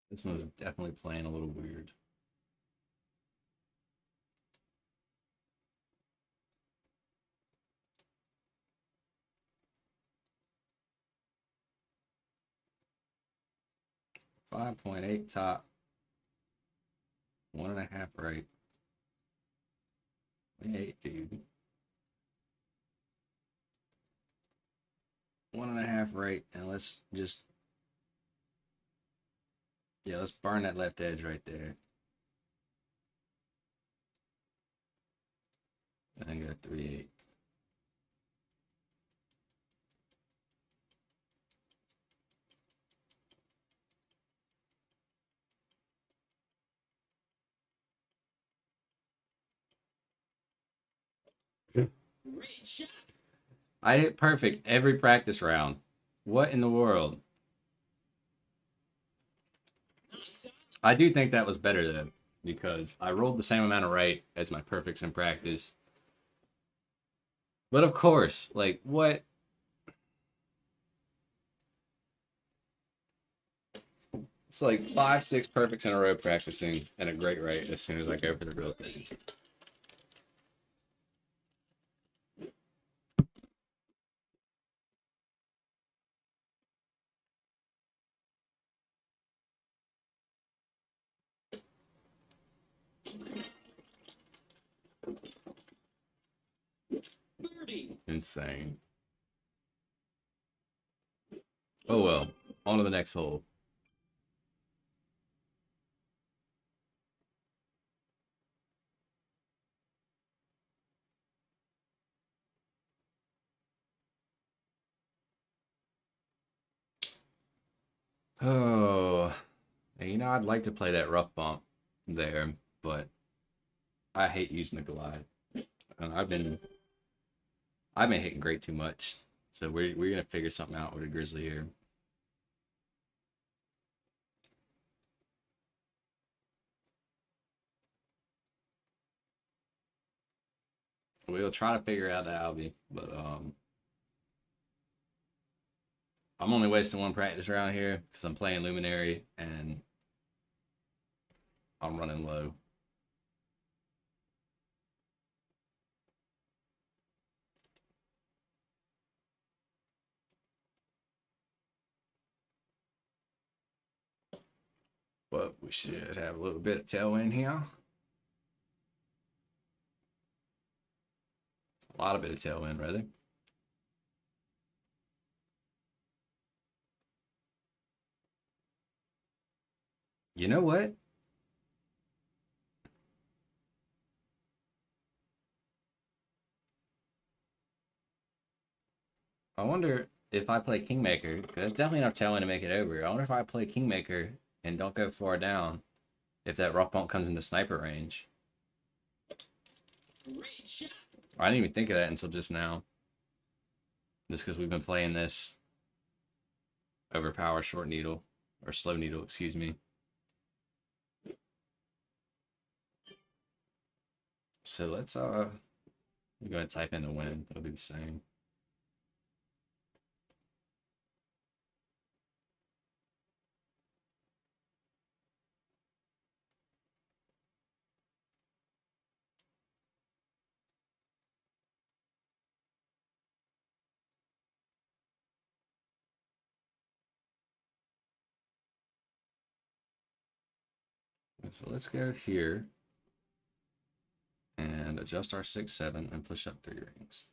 This one was definitely playing a little weird. .8 top, 1.5 right. 8, dude. 1.5 right, and let's just let's burn that left edge right there. And then go 3/8. Great shot. I hit perfect every practice round. What in the world? Nice on. I do think that was better though, because I rolled the same amount of right as my perfects in practice. But of course, like what? It's like 5, 6 perfects in a row practicing and a great right as soon as I go for the real thing. Birdie. Insane. Oh well. On to the next hole. Oh, I'd like to play that rough bump there, but I hate using the glide. And I've been hitting great too much. So we're gonna figure something out with a grizzly here. We'll try to figure out the Albie, but I'm I'm only wasting one practice round here because I'm playing Luminary and I'm running low. But we should have a little bit of tailwind here. A lot of bit of tailwind, rather. You know what? I wonder if I play Kingmaker, because there's definitely enough tailwind to make it over. I wonder if I play Kingmaker and don't go far down, if that rough bump comes into sniper range. Great shot. I didn't even think of that until just now. Just because we've been playing this overpower short needle, or slow needle, excuse me. So let's I'm gonna type in the win. It'll be the same. So let's go here and adjust our 6-7 and push up 3 rings.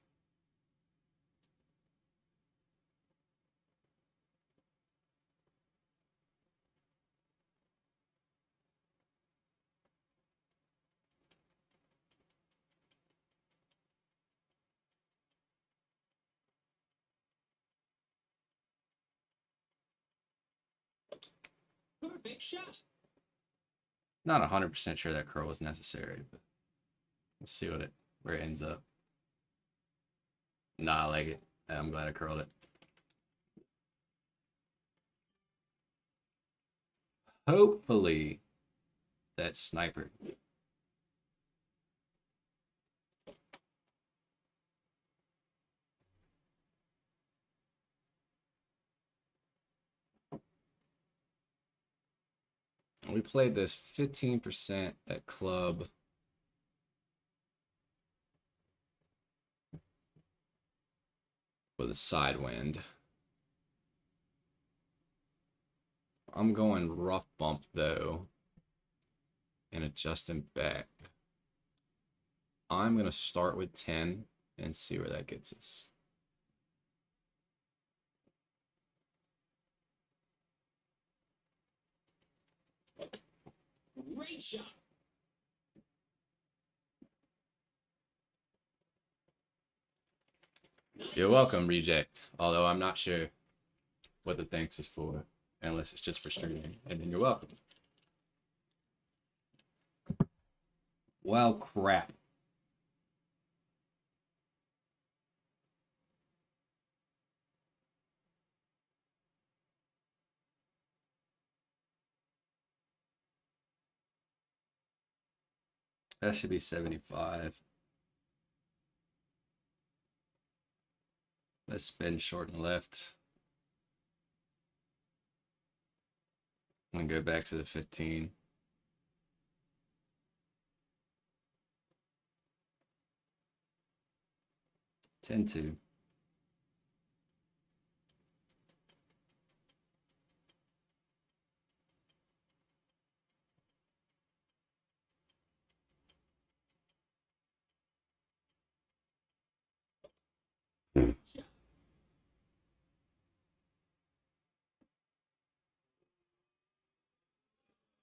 Perfect shot. Not 100% sure that curl was necessary, but let's see where it ends up. Nah, I like it. I'm glad I curled it. Hopefully, that's sniper. We played this 15% at club. With a side wind. I'm going rough bump though. And adjusting back. I'm going to start with 10 and see where that gets us. Great shot. You're welcome, reject. Although I'm not sure what the thanks is for, unless it's just for streaming. And then you're welcome. Well, crap. That should be 75. Let's spin short and left. And go back to the 15. Ten two.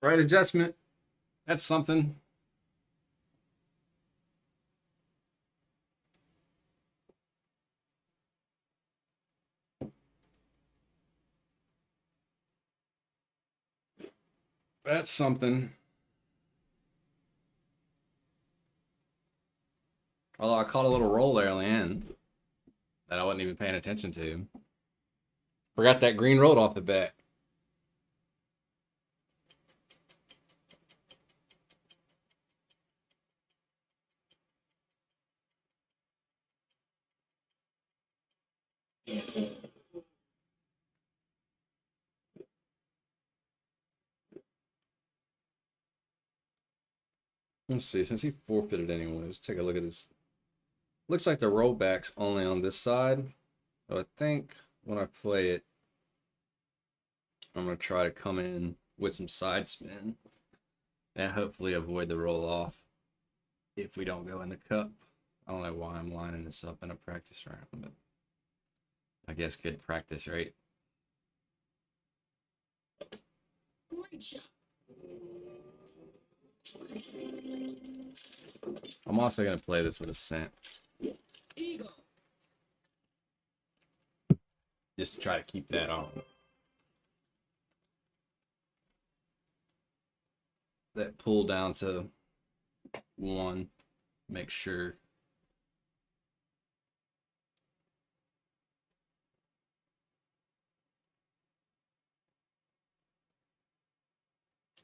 Right adjustment. That's something. That's something. Although I caught a little roll there on the end that I wasn't even paying attention to. Forgot that green rolled off the bat. Let's see. Since he forfeited anyway, let's take a look at this. Looks like the rollback's only on this side. So I think when I play it, I'm gonna try to come in with some side spin and hopefully avoid the roll off if we don't go in the cup. I don't know why I'm lining this up in a practice round, but I guess good practice, right? Great shot. I'm also gonna play this with a cent Eagle. just to try to keep that on. That pull down to 1, make sure.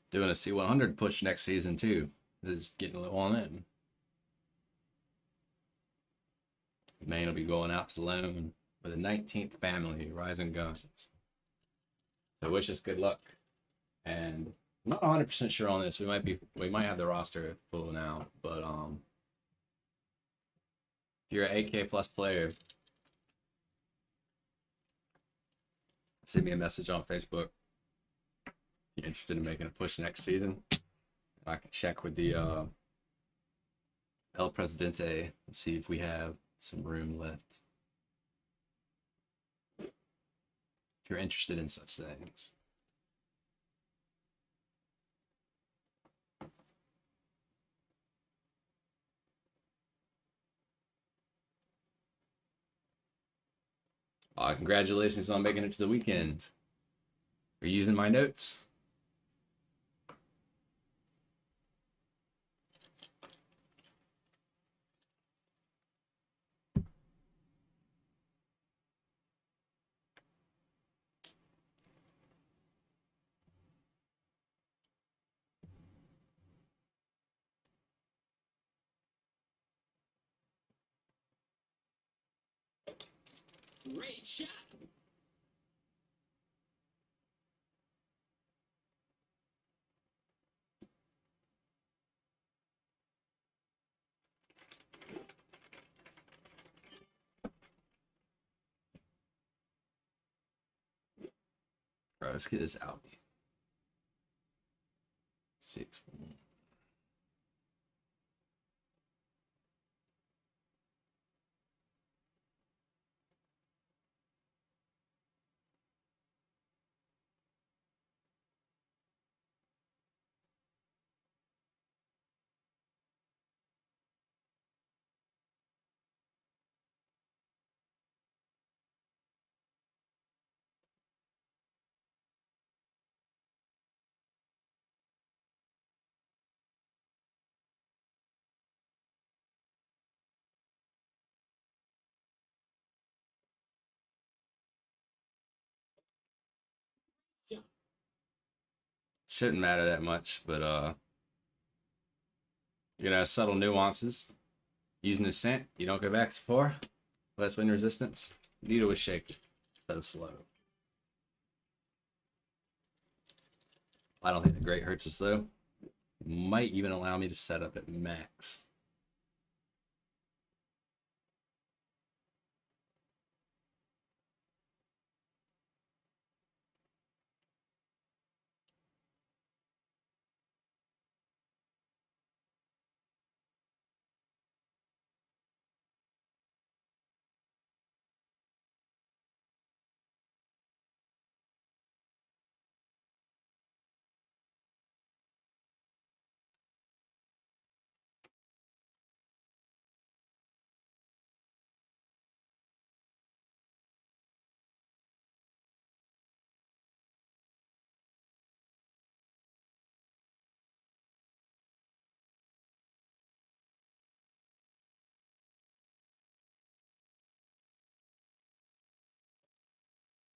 Doing a C100 push next season too is getting a little on in. Maine will be going out to loan with a 19th family, Rising Guns. So wish us good luck. And I'm not 100% sure on this. We might have the roster full now, but if you're an AK plus player, send me a message on Facebook. If you're interested in making a push next season, I can check with the El Presidente and see if we have some room left. If you're interested in such things. Congratulations on making it to the weekend. Are you using my notes? Great shot. Bro, let's get this out. 6. Shot. Shouldn't matter that much, but subtle nuances. Using a scent, you don't go back to 4. Less wind resistance. Needle was shaky. So slow. I don't think the great hurts us though. Might even allow me to set up at max.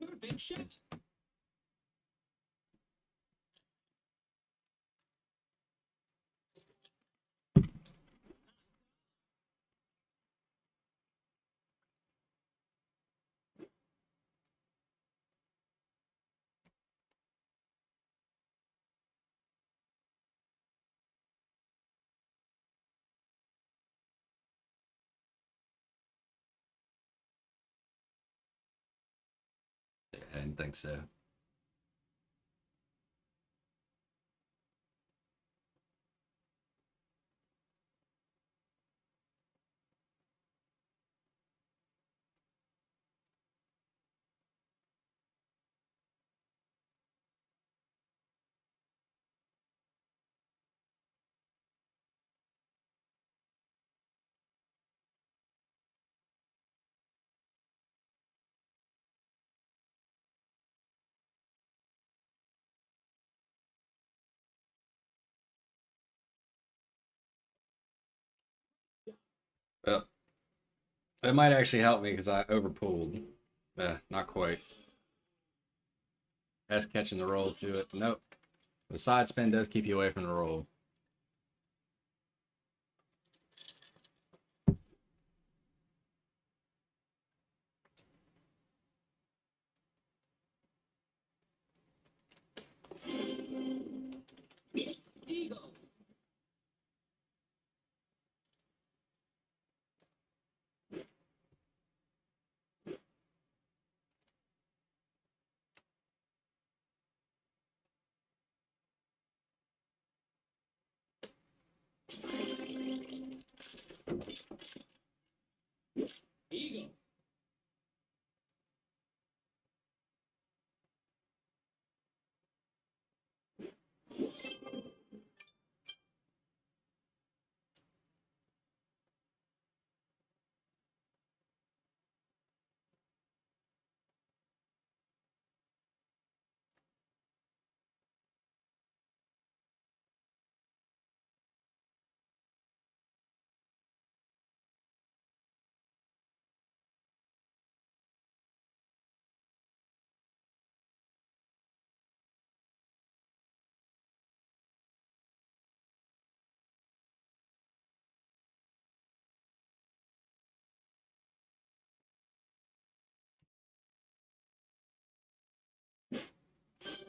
Perfect shot. didn't think so. Well, it might actually help me because I overpulled. Not quite. That's catching the roll to it. Nope. The side spin does keep you away from the roll. Eagle. Eagle.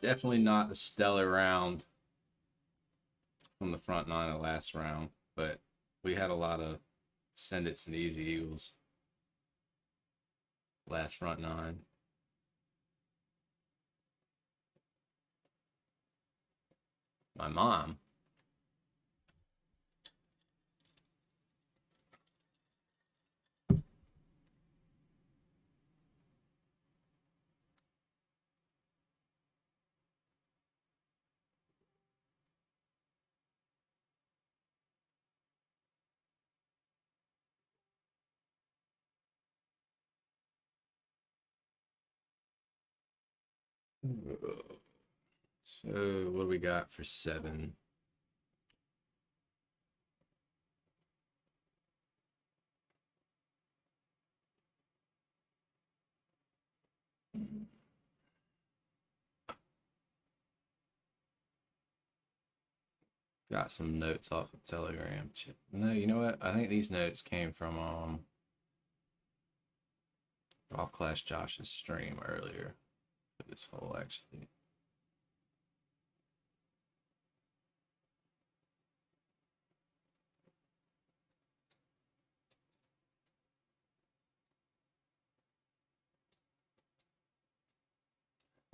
Definitely not the stellar round from the front nine of the last round, but we had a lot of send it's and easy eagles last front nine. My mom. So what do we got for 7? Got some notes off of Telegram. No, you know what? I think these notes came from off Clash Josh's stream earlier for this whole actually.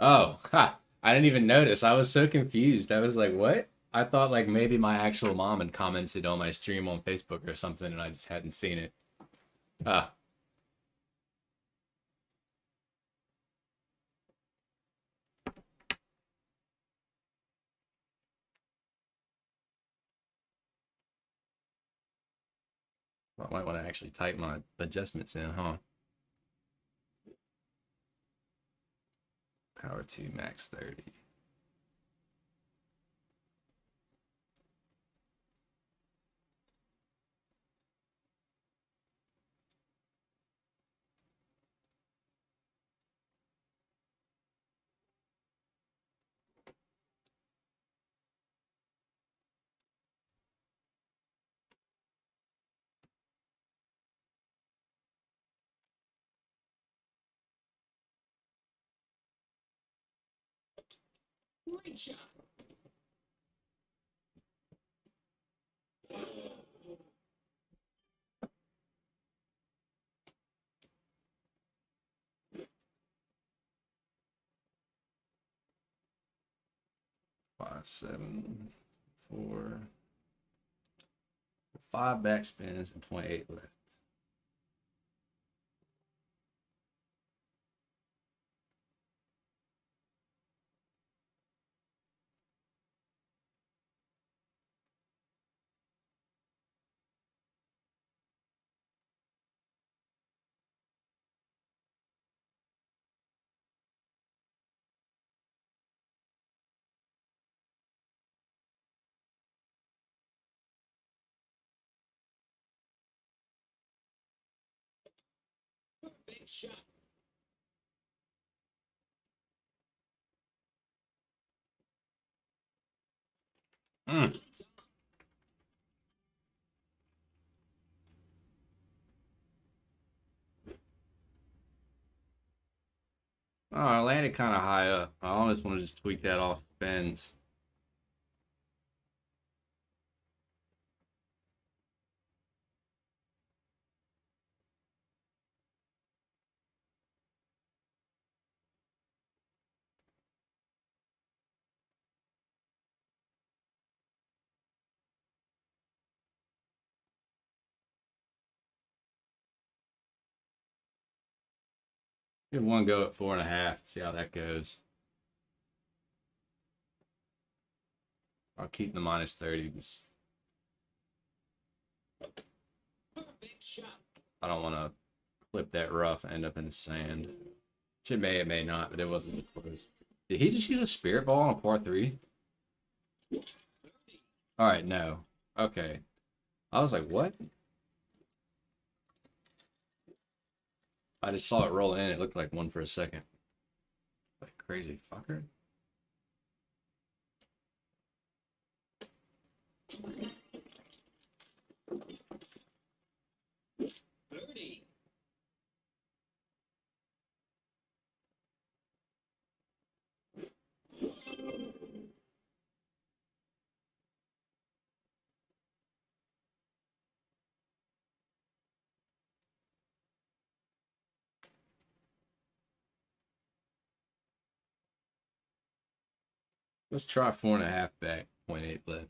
Oh, ha! I didn't even notice. I was so confused. I was like, "What?" I thought like maybe my actual mom had commented on my stream on Facebook or something, and I just hadn't seen it. Ah, well, I might want to actually type my adjustments in, huh? Power 2 max 30. Great shot. 5, 7, 4, 5 backspins and 0.8 left. Big shot. Mm. Oh, I landed kind of high up. I almost want to just tweak that off spins. Give one go at 4.5. See how that goes. I'll keep the minus 30. Just, Big shot. I don't want to clip that rough and end up in the sand. It may not, but it wasn't close. Did he just use a spirit ball on a par 3? All right, no. Okay. I was like, what? I just saw it roll in. It looked like one for a second. Like crazy fucker. Birdie. Let's try 4.5 back. 0.8 left.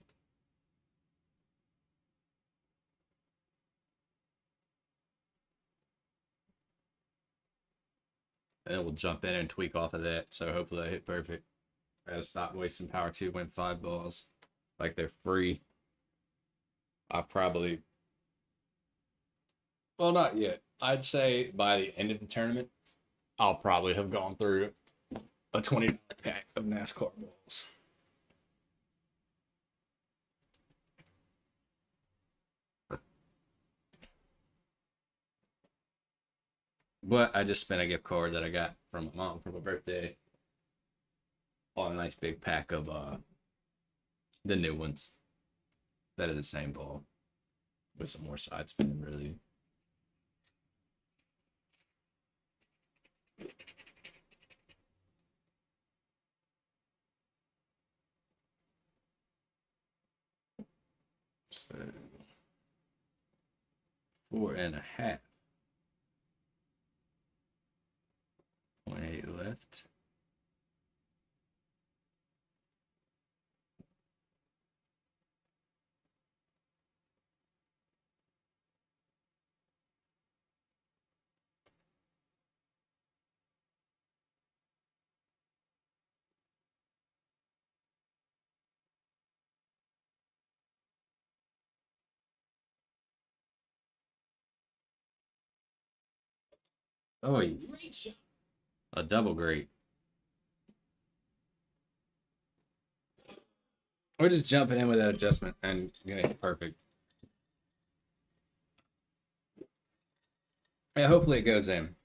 And then we'll jump in and tweak off of that. So hopefully I hit perfect. I gotta stop wasting power 2, win 5 balls. Like they're free. I probably, well, not yet. I'd say by the end of the tournament, I'll probably have gone through a $20 pack of NASCAR balls. But I just spent a gift card that I got from my mom for my birthday on a nice big pack of the new ones that are the same ball with some more side spin, really. So 4.5. 0.8 left. Oh, Great shot. a double great. We're just jumping in with that adjustment and gonna hit perfect. Yeah, hopefully it goes in.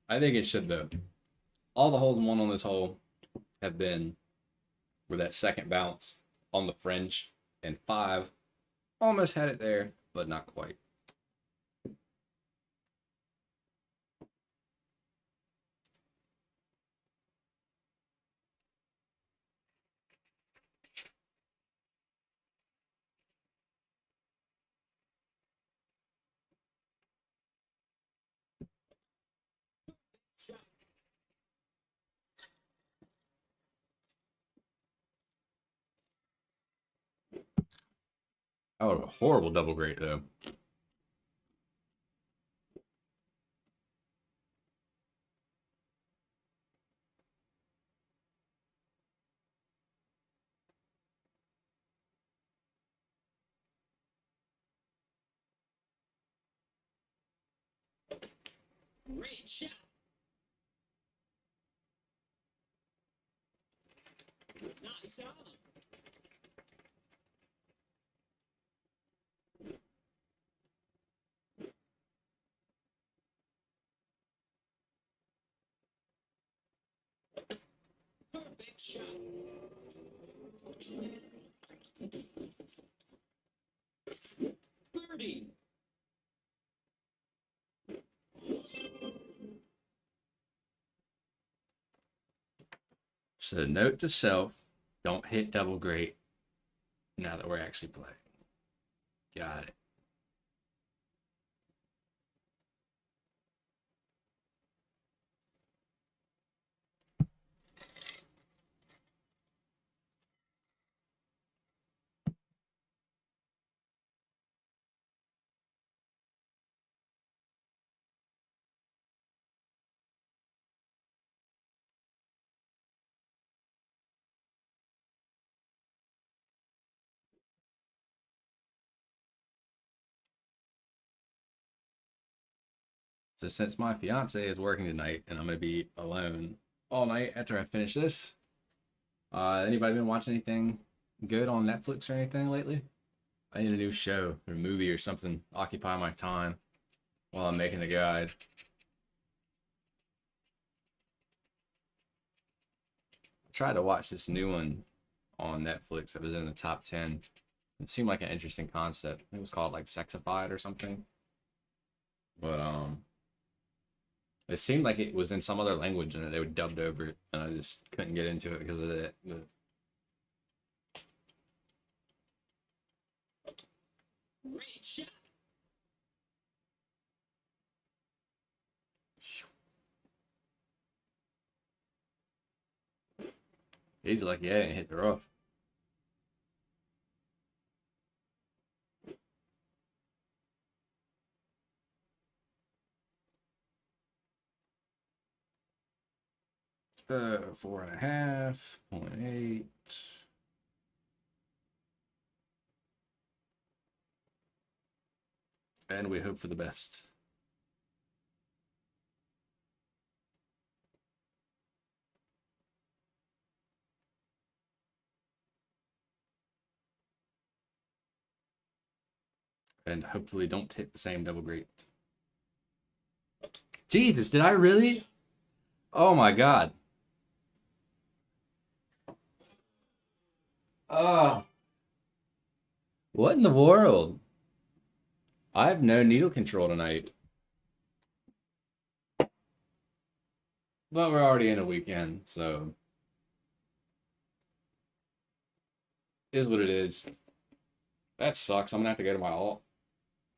I think it should though. All the holes won on this hole have been with that second bounce on the fringe, and 5 almost had it there, but not quite. Oh, a horrible double great though. Great shot. Nice on. Perfect shot. Birdie. So note to self, don't hit double great now that we're actually playing. Got it. So since my fiance is working tonight and I'm gonna be alone all night after I finish this, anybody been watching anything good on Netflix or anything lately? I need a new show or movie or something to occupy my time while I'm making the guide. I tried to watch this new one on Netflix that was in the top 10. It seemed like an interesting concept. It was called like Sexified or something. But it seemed like it was in some other language and they were dubbed over it, and I just couldn't get into it because of the Great shot. he's lucky I didn't hit the rough. Four and a half, 0.8. And we hope for the best. And hopefully don't hit the same double great. Jesus, did I really? Oh my god. Oh. What in the world? I have no needle control tonight. But we're already in a weekend, so is what it is. That sucks. I'm gonna have to go to my alt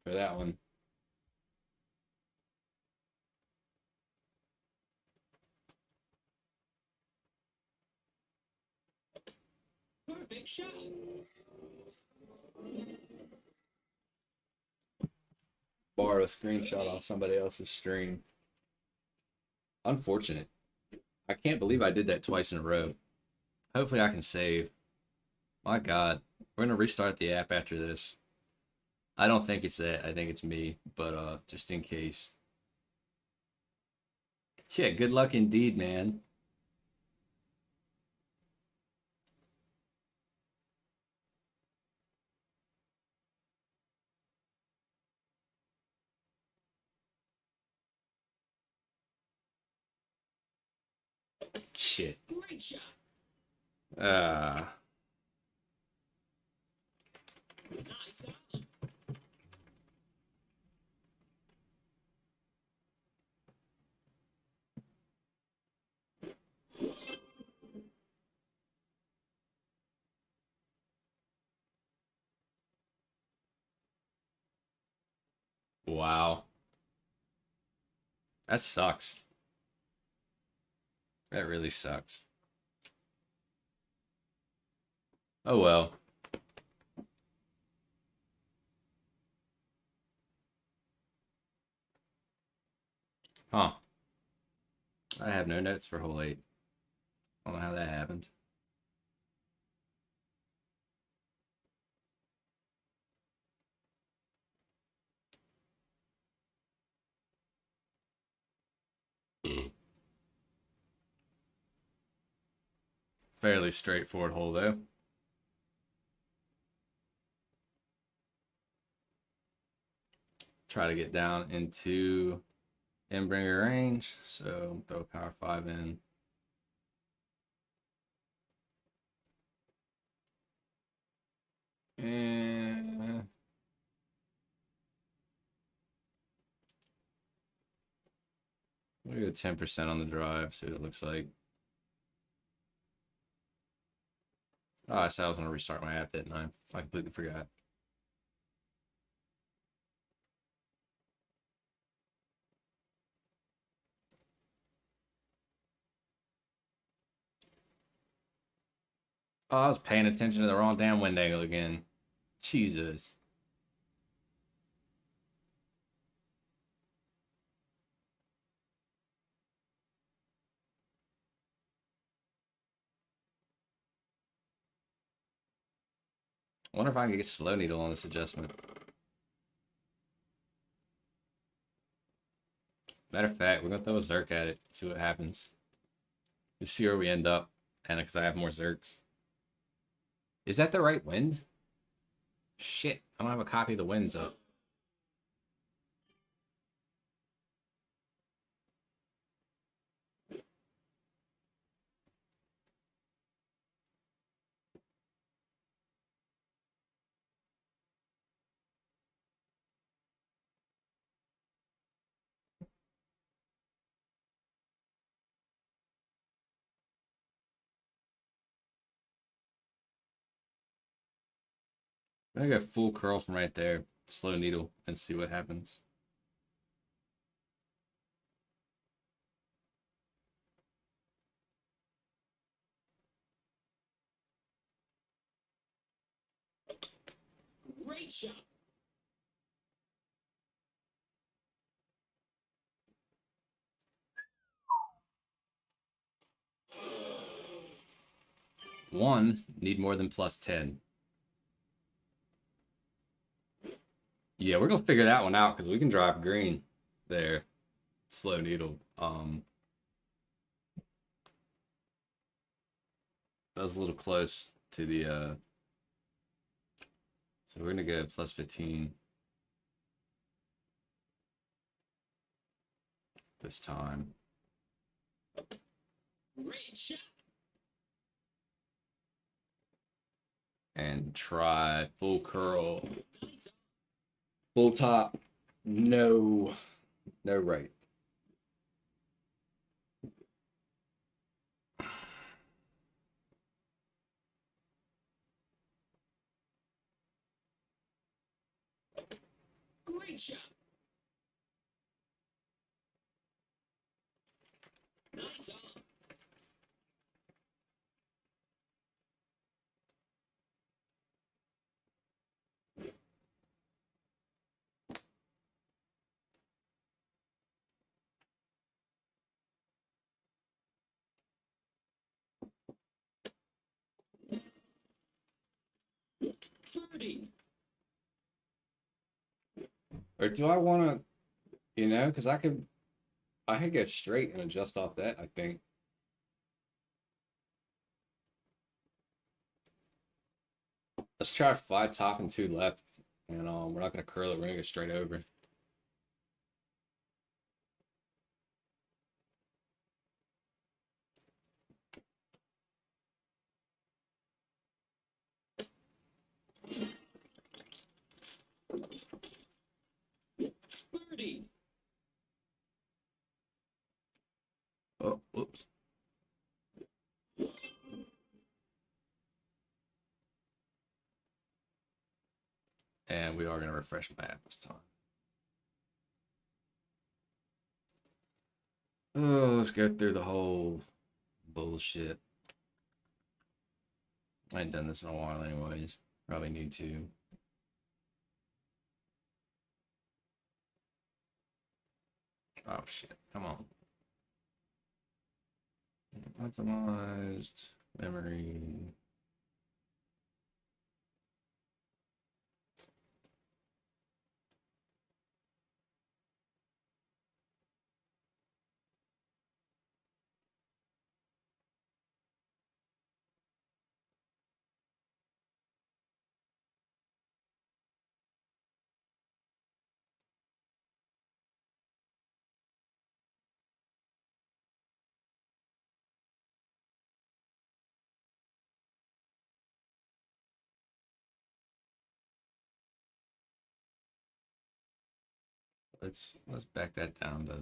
for that one. Perfect shot. Borrow a screenshot off somebody else's stream. Unfortunate. I can't believe I did that twice in a row. Hopefully I can save. My God. We're gonna restart the app after this. I don't think it's that. I think it's me, but just in case. Yeah, good luck indeed, man. Shit. Great shot. Uh Nice on. wow. That sucks. That really sucks. Oh well. Huh. I have no notes for hole 8. I don't know how that happened. Fairly straightforward hole though. Try to get down into in-bringer range, so throw power 5 in. And we go 10% on the drive, see what it looks like. Oh, I said I was going to restart my app, didn't I? I completely forgot. Oh, I was paying attention to the wrong damn wind angle again. Jesus. I wonder if I can get slow needle on this adjustment. Matter of fact, we're going to throw a Zerk at it, see what happens. You see where we end up, and because I have more Zerks. Is that the right wind? Shit, I don't have a copy of the winds up. I'm gonna go full curl from right there, slow needle, and see what happens. Great shot. One, need more than plus 10. Yeah, we're gonna figure that one out because we can drive green there. Slow needle. That was a little close to the so we're gonna go plus 15 this time. Great shot. And try full curl. Nice. Full top. No. No right. Great shot. Nice on. Birdie. Or do I wanna, because I could go straight and adjust off that, I think. Let's try 5 top and 2 left. And we're not gonna curl it, we're gonna go straight over. Birdie. Oh, whoops. And we are gonna refresh my app this time. Oh, let's go through the whole bullshit. I ain't done this in a while anyways. Probably need to. Oh shit! Come on. Optimized memory. Let's back that down to.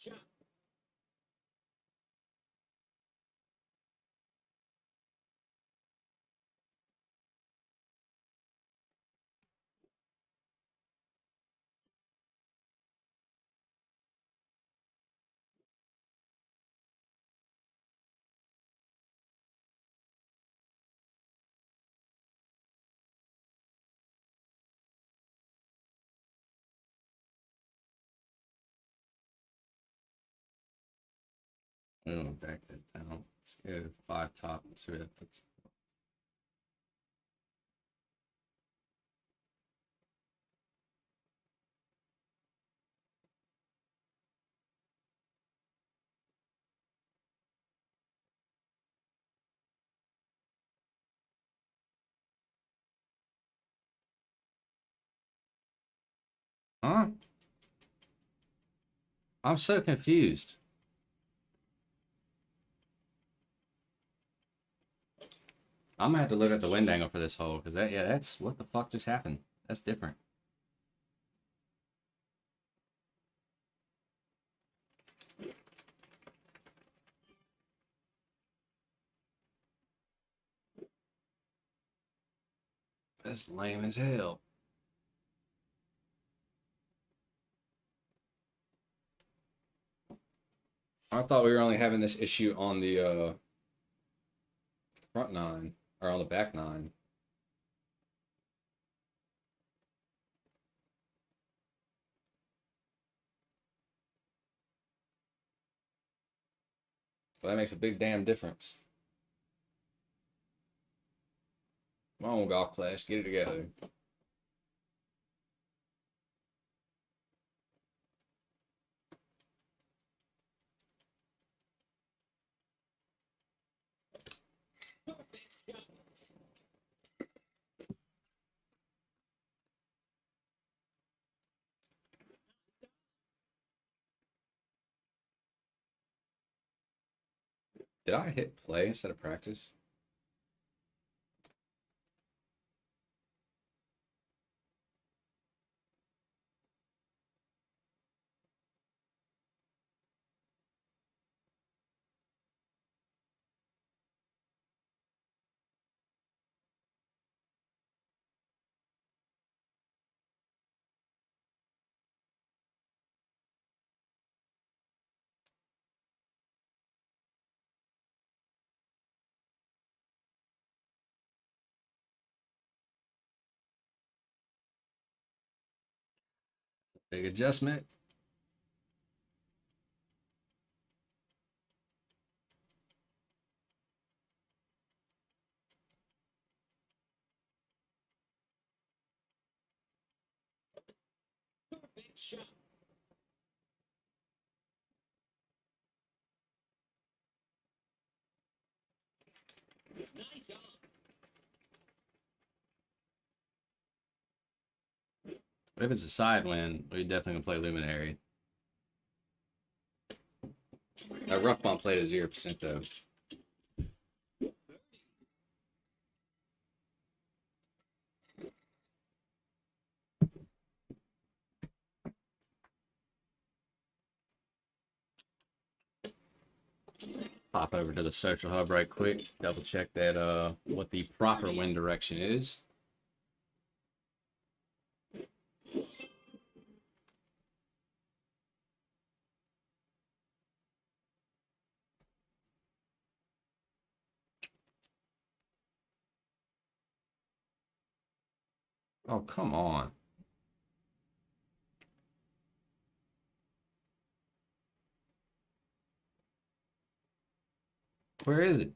Shot. Oh, back that down. Let's go 5 top. Let's see what that puts. Huh? I'm so confused. I'm gonna have to look at the wind angle for this hole because that's what the fuck just happened. That's different. That's lame as hell. I thought we were only having this issue on the front nine or on the back nine. But that makes a big damn difference. Come on, Golf Clash, get it together. Did I hit play instead of practice? Big adjustment. Perfect shot. Nice on. If it's a side win, we definitely gonna play Luminary. That rough bomb played at 0% though. Pop over to the social hub right quick. Double check that what the proper wind direction is. Oh, come on. Where is it?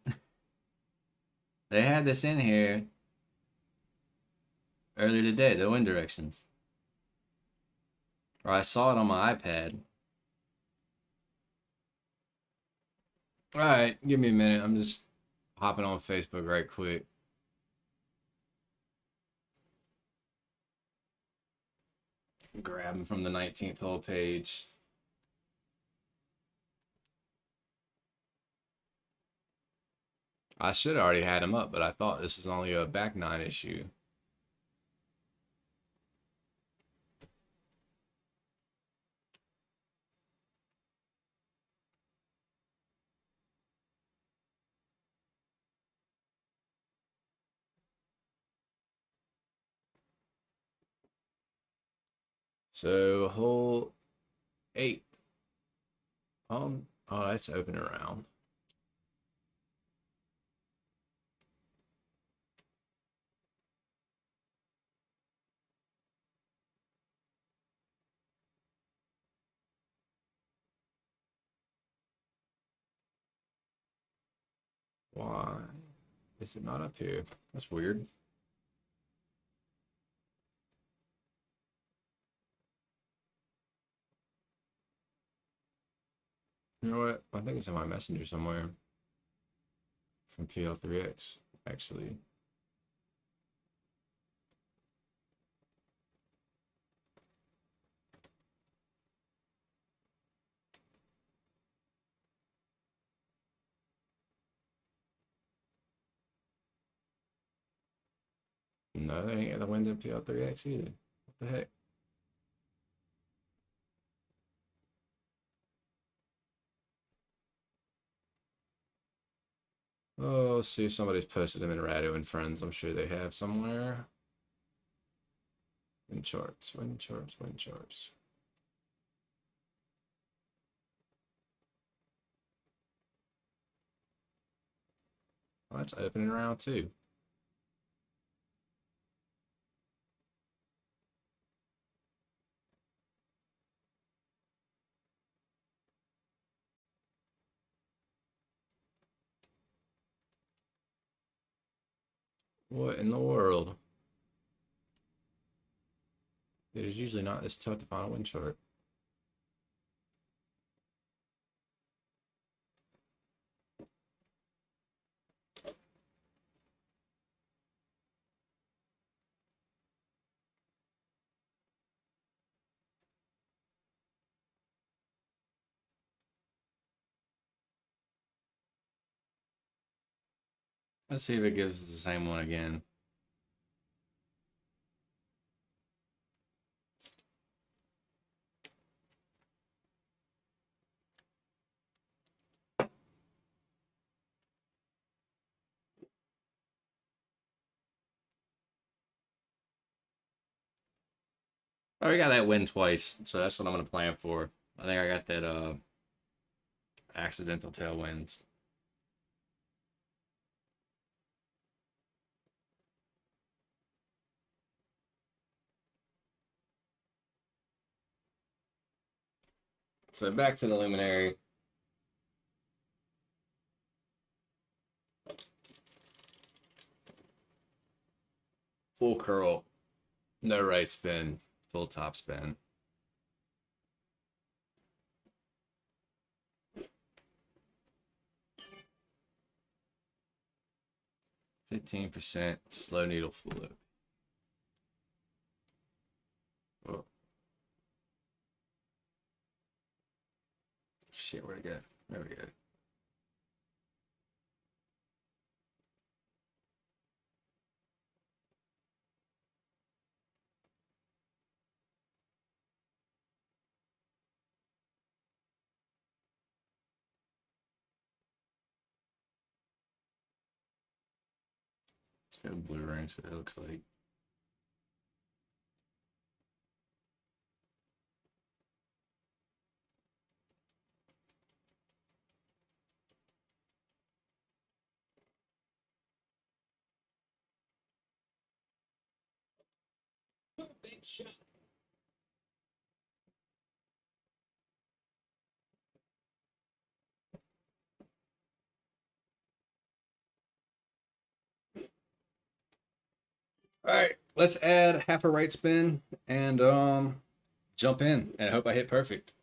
They had this in here earlier today, the wind directions. Or I saw it on my iPad. Alright, give me a minute. I'm just hopping on Facebook right quick. Grab them from the 19th whole page. I should have already had him up, but I thought this was only a back 9 issue. So hole 8. Oh, that's open around. Why is it not up here? That's weird. You know what? I think it's in my messenger somewhere from PL3X, actually. No, they ain't got the wins in PL3X either. What the heck? Oh, let's see if somebody's posted them in Rado and Friends. I'm sure they have somewhere. Win charts, win charts, win charts. Oh, that's opening round 2. What in the world? It is usually not this tough to find a win chart. Let's see if it gives us the same one again. Oh, we got that win twice, so that's what I'm gonna plan for. I think I got that accidental tailwinds. So back to the luminary. Full curl, no right spin, full top spin. %, slow needle flip. Oh. Shit, where'd it go? There we go. It's got a blue ring, so it looks like. Big shot. All right, let's add half a right spin and jump in. And I hope I hit perfect.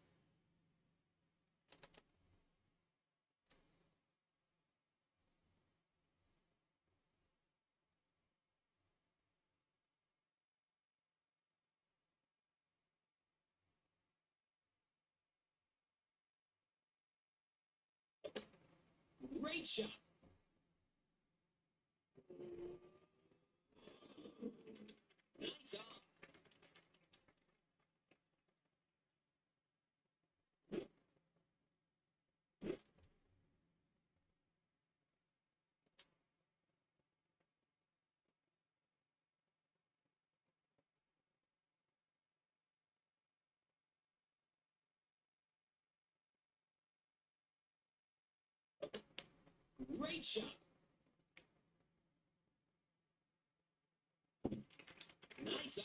Great shot. Nice on. Great shot. Nice on.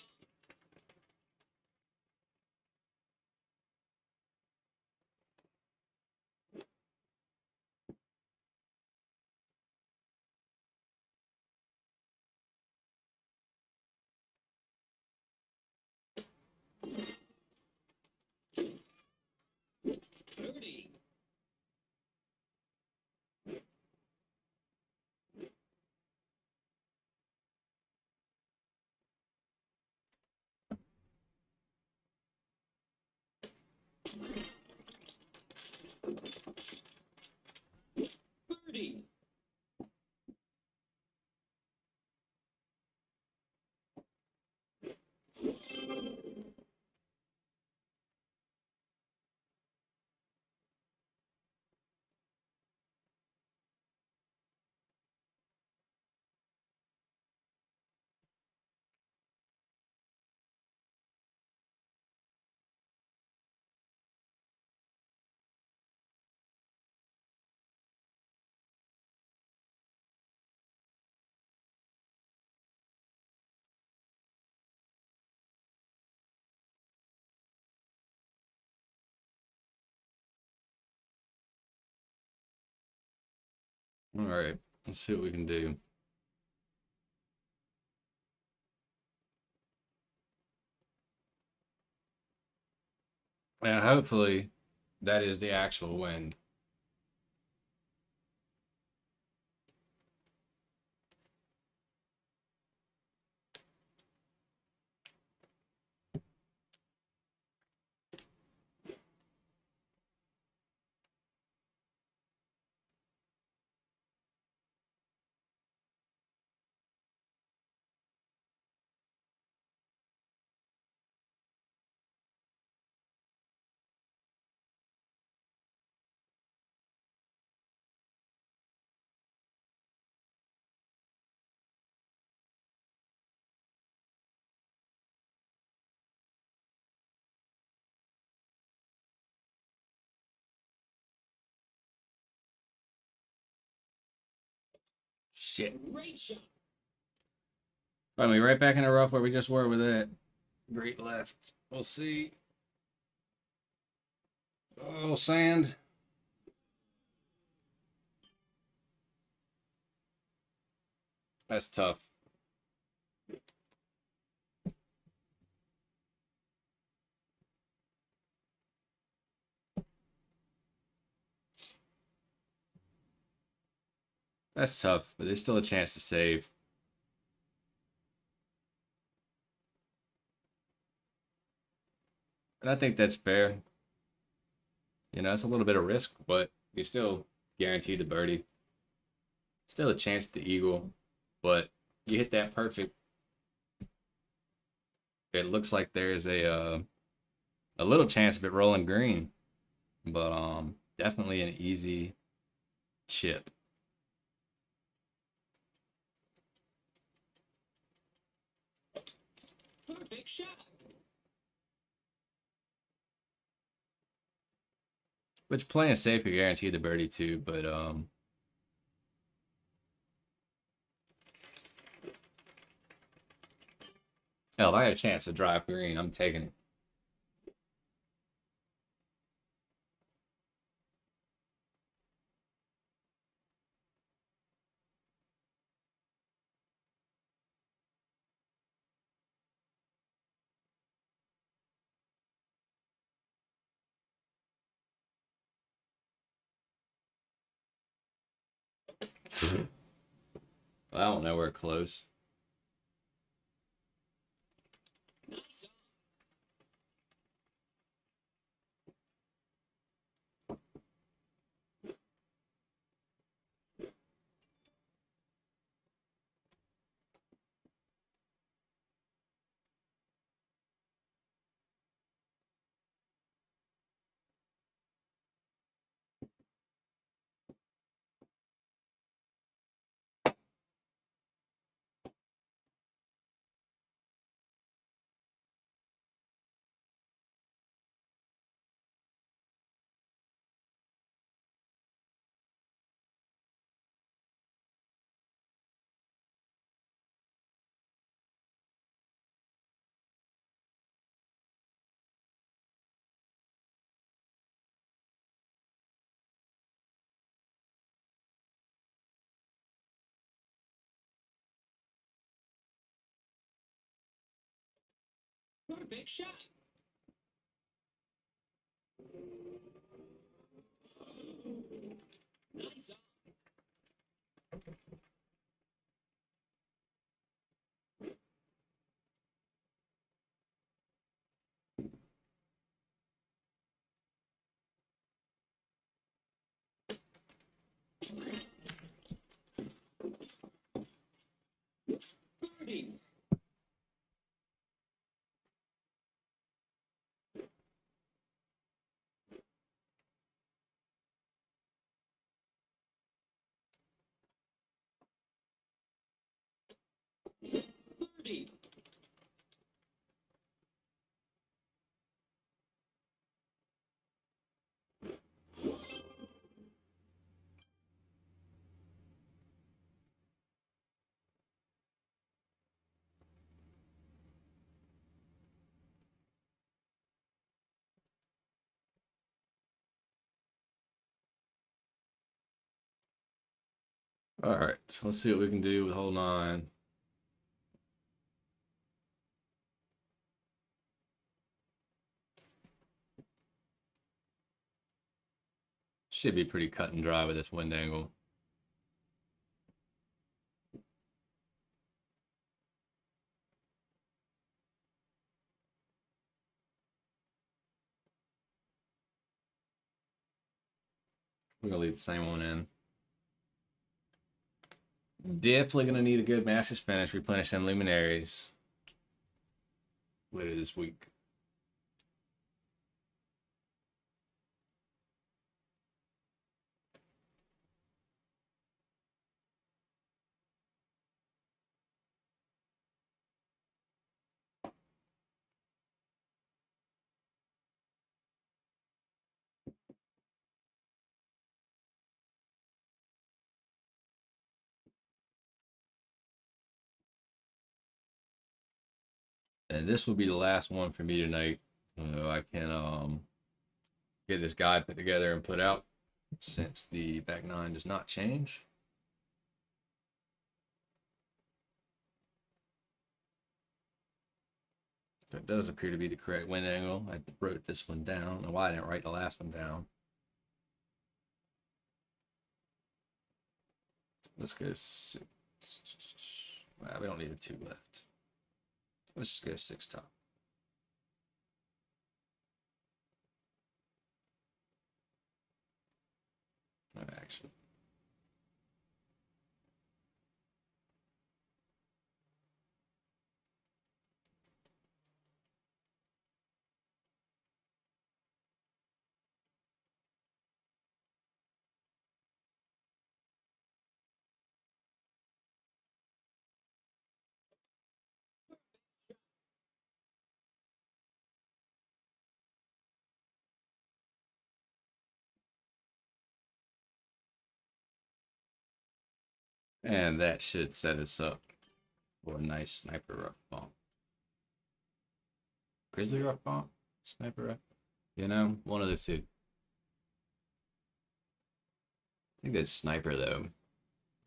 Birdie. Birdie. All right, let's see what we can do. And hopefully that is the actual wind. Shit. Great shot. Finally, right back in the rough where we just were with that. Great left. We'll see. Oh, sand. That's tough. That's tough, but there's still a chance to save. And I think that's fair. You know, it's a little bit of risk, but you still guaranteed the birdie. Still a chance at the eagle, but you hit that perfect. It looks like there's a little chance of it rolling green, but definitely an easy chip. Perfect shot. Which playing safe you guaranteed the birdie too, but hell, if I had a chance to drive green, I'm taking it. I don't know, we're close. Nice on. Perfect shot. Nice on. Birdie. Birdie. All right, so let's see what we can do with hole 9. Should be pretty cut and dry with this wind angle. We're gonna leave the same one in. Definitely gonna need a good Masters finish. Replenish them luminaries later this week. And this will be the last one for me tonight. I can get this guide put together and put out since the back nine does not change. That does appear to be the correct wind angle. I wrote this one down. I don't know why I didn't write the last one down. Let's go 6. Well, we don't need the 2 left. Let's just go 6 top. No, actually. And that should set us up for a nice sniper rough bump. Grizzly rough bump? Sniper rough? You know, one of the two. I think that sniper, though,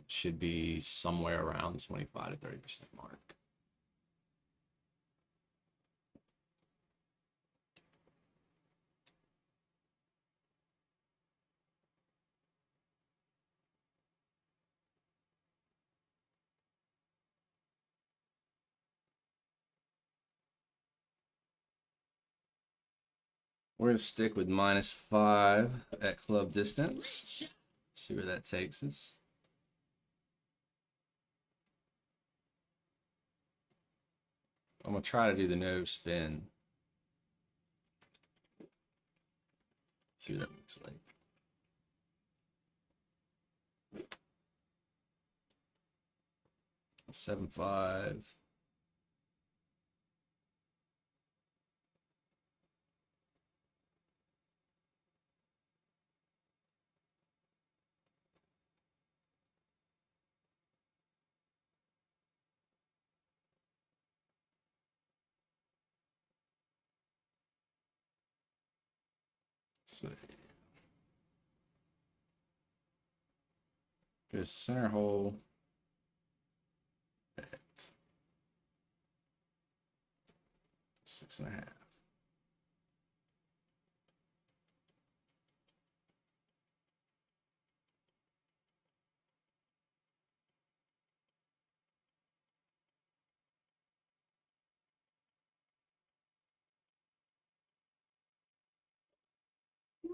should be somewhere around 25 to 30% mark. We're going to stick with -5 at club distance. See where that takes us. I'm going to try to do the no spin. See what that looks like. Seven five. So, just center hole at 6.5.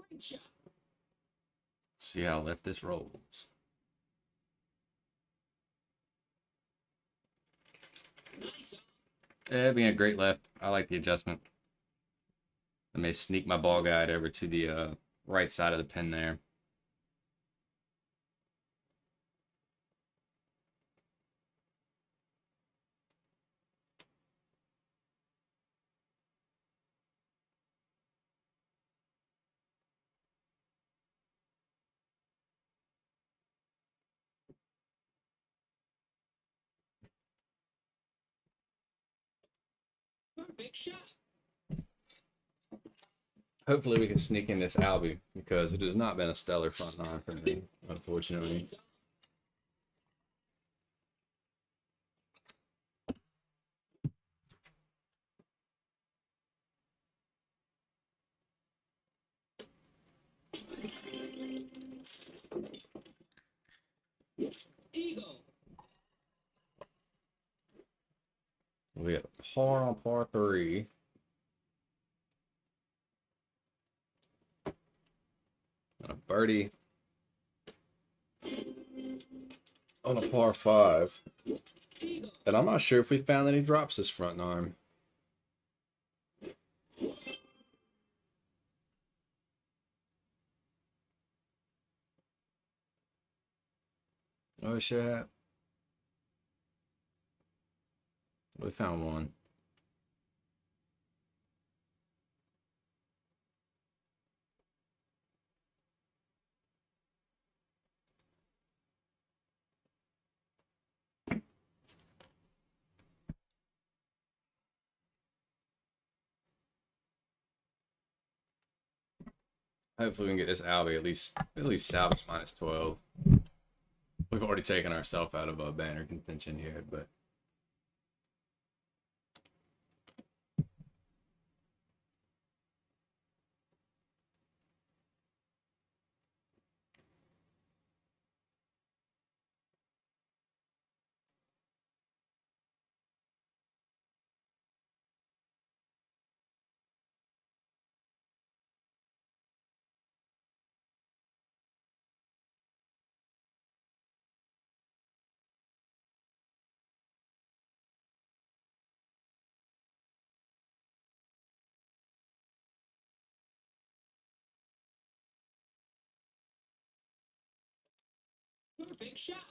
Great shot. See how left this rolls. Nice on. Yeah, being a great left. I like the adjustment. I may sneak my ball guide over to the right side of the pin there. Perfect shot. Hopefully we can sneak in this Albie because it has not been a stellar front nine for me, unfortunately. Nice on. Eagle. We got a par on par 3. And a birdie on a par 5. Eagle. And I'm not sure if we found any drops this front nine. Oh, we sure have. We found one. Hopefully we can get this Albie at least salvage -12. We've already taken ourselves out of a banner contention here, but Perfect shot.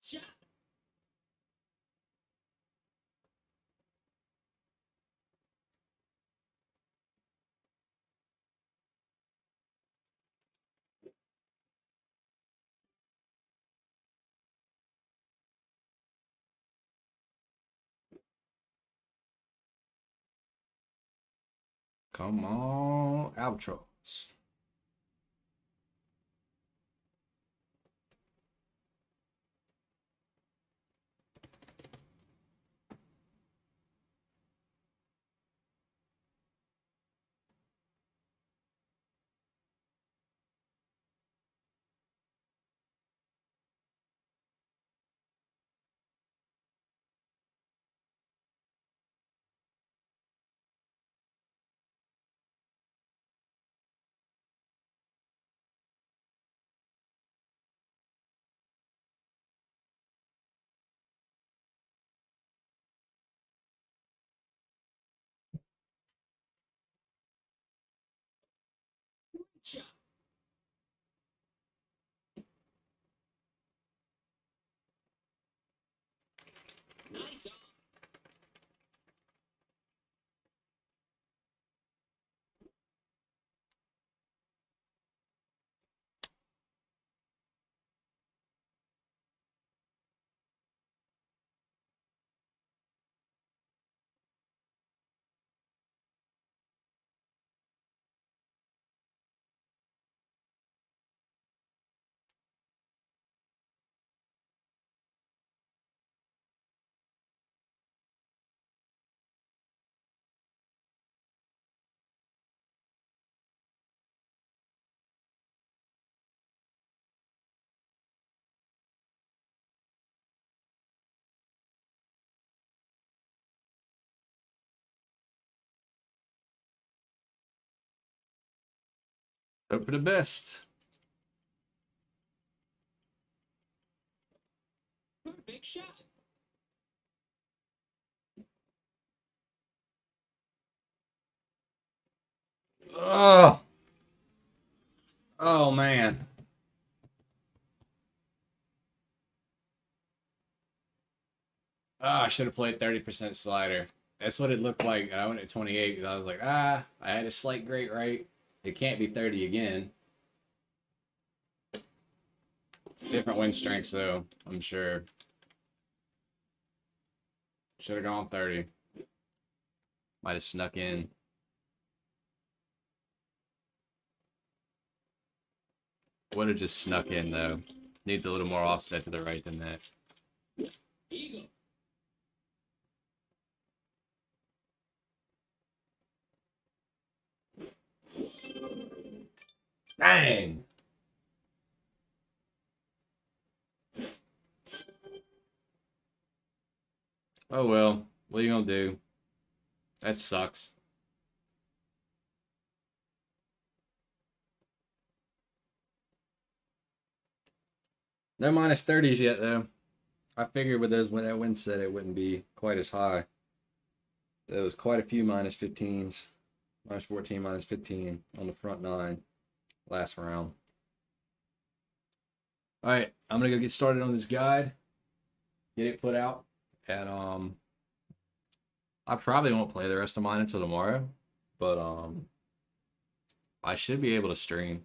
Shot. come on, Albatross. Shot. Nice on. Hope for the best. Perfect shot. Oh, oh man. Oh, I should have played 30% slider. That's what it looked like. I went at 28 because I was like, I had a slight great right. It can't be 30 again. Different win strengths, though, I'm sure. Should have gone 30. Might have snuck in. Would have just snuck in, though. Needs a little more offset to the right than that. Eagle. Dang! Oh well. What are you gonna do? That sucks. No minus 30s yet, though. I figured with those when that win set, it wouldn't be quite as high. There was quite a few minus 15s, minus 14, minus 15 on the front nine last round. All right, I'm gonna go get started on this guide, get it put out, and I probably won't play the rest of mine until tomorrow, but I should be able to stream.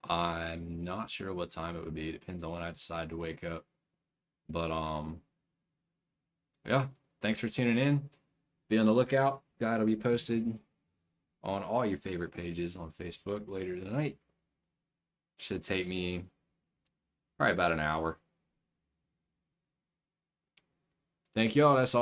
I'm not sure what time it would be. It depends on when I decide to wake up. But yeah, thanks for tuning in. Be on the lookout. Guide will be posted on all your favorite pages on Facebook later tonight. Should take me probably about an hour. Thank y'all. That's all.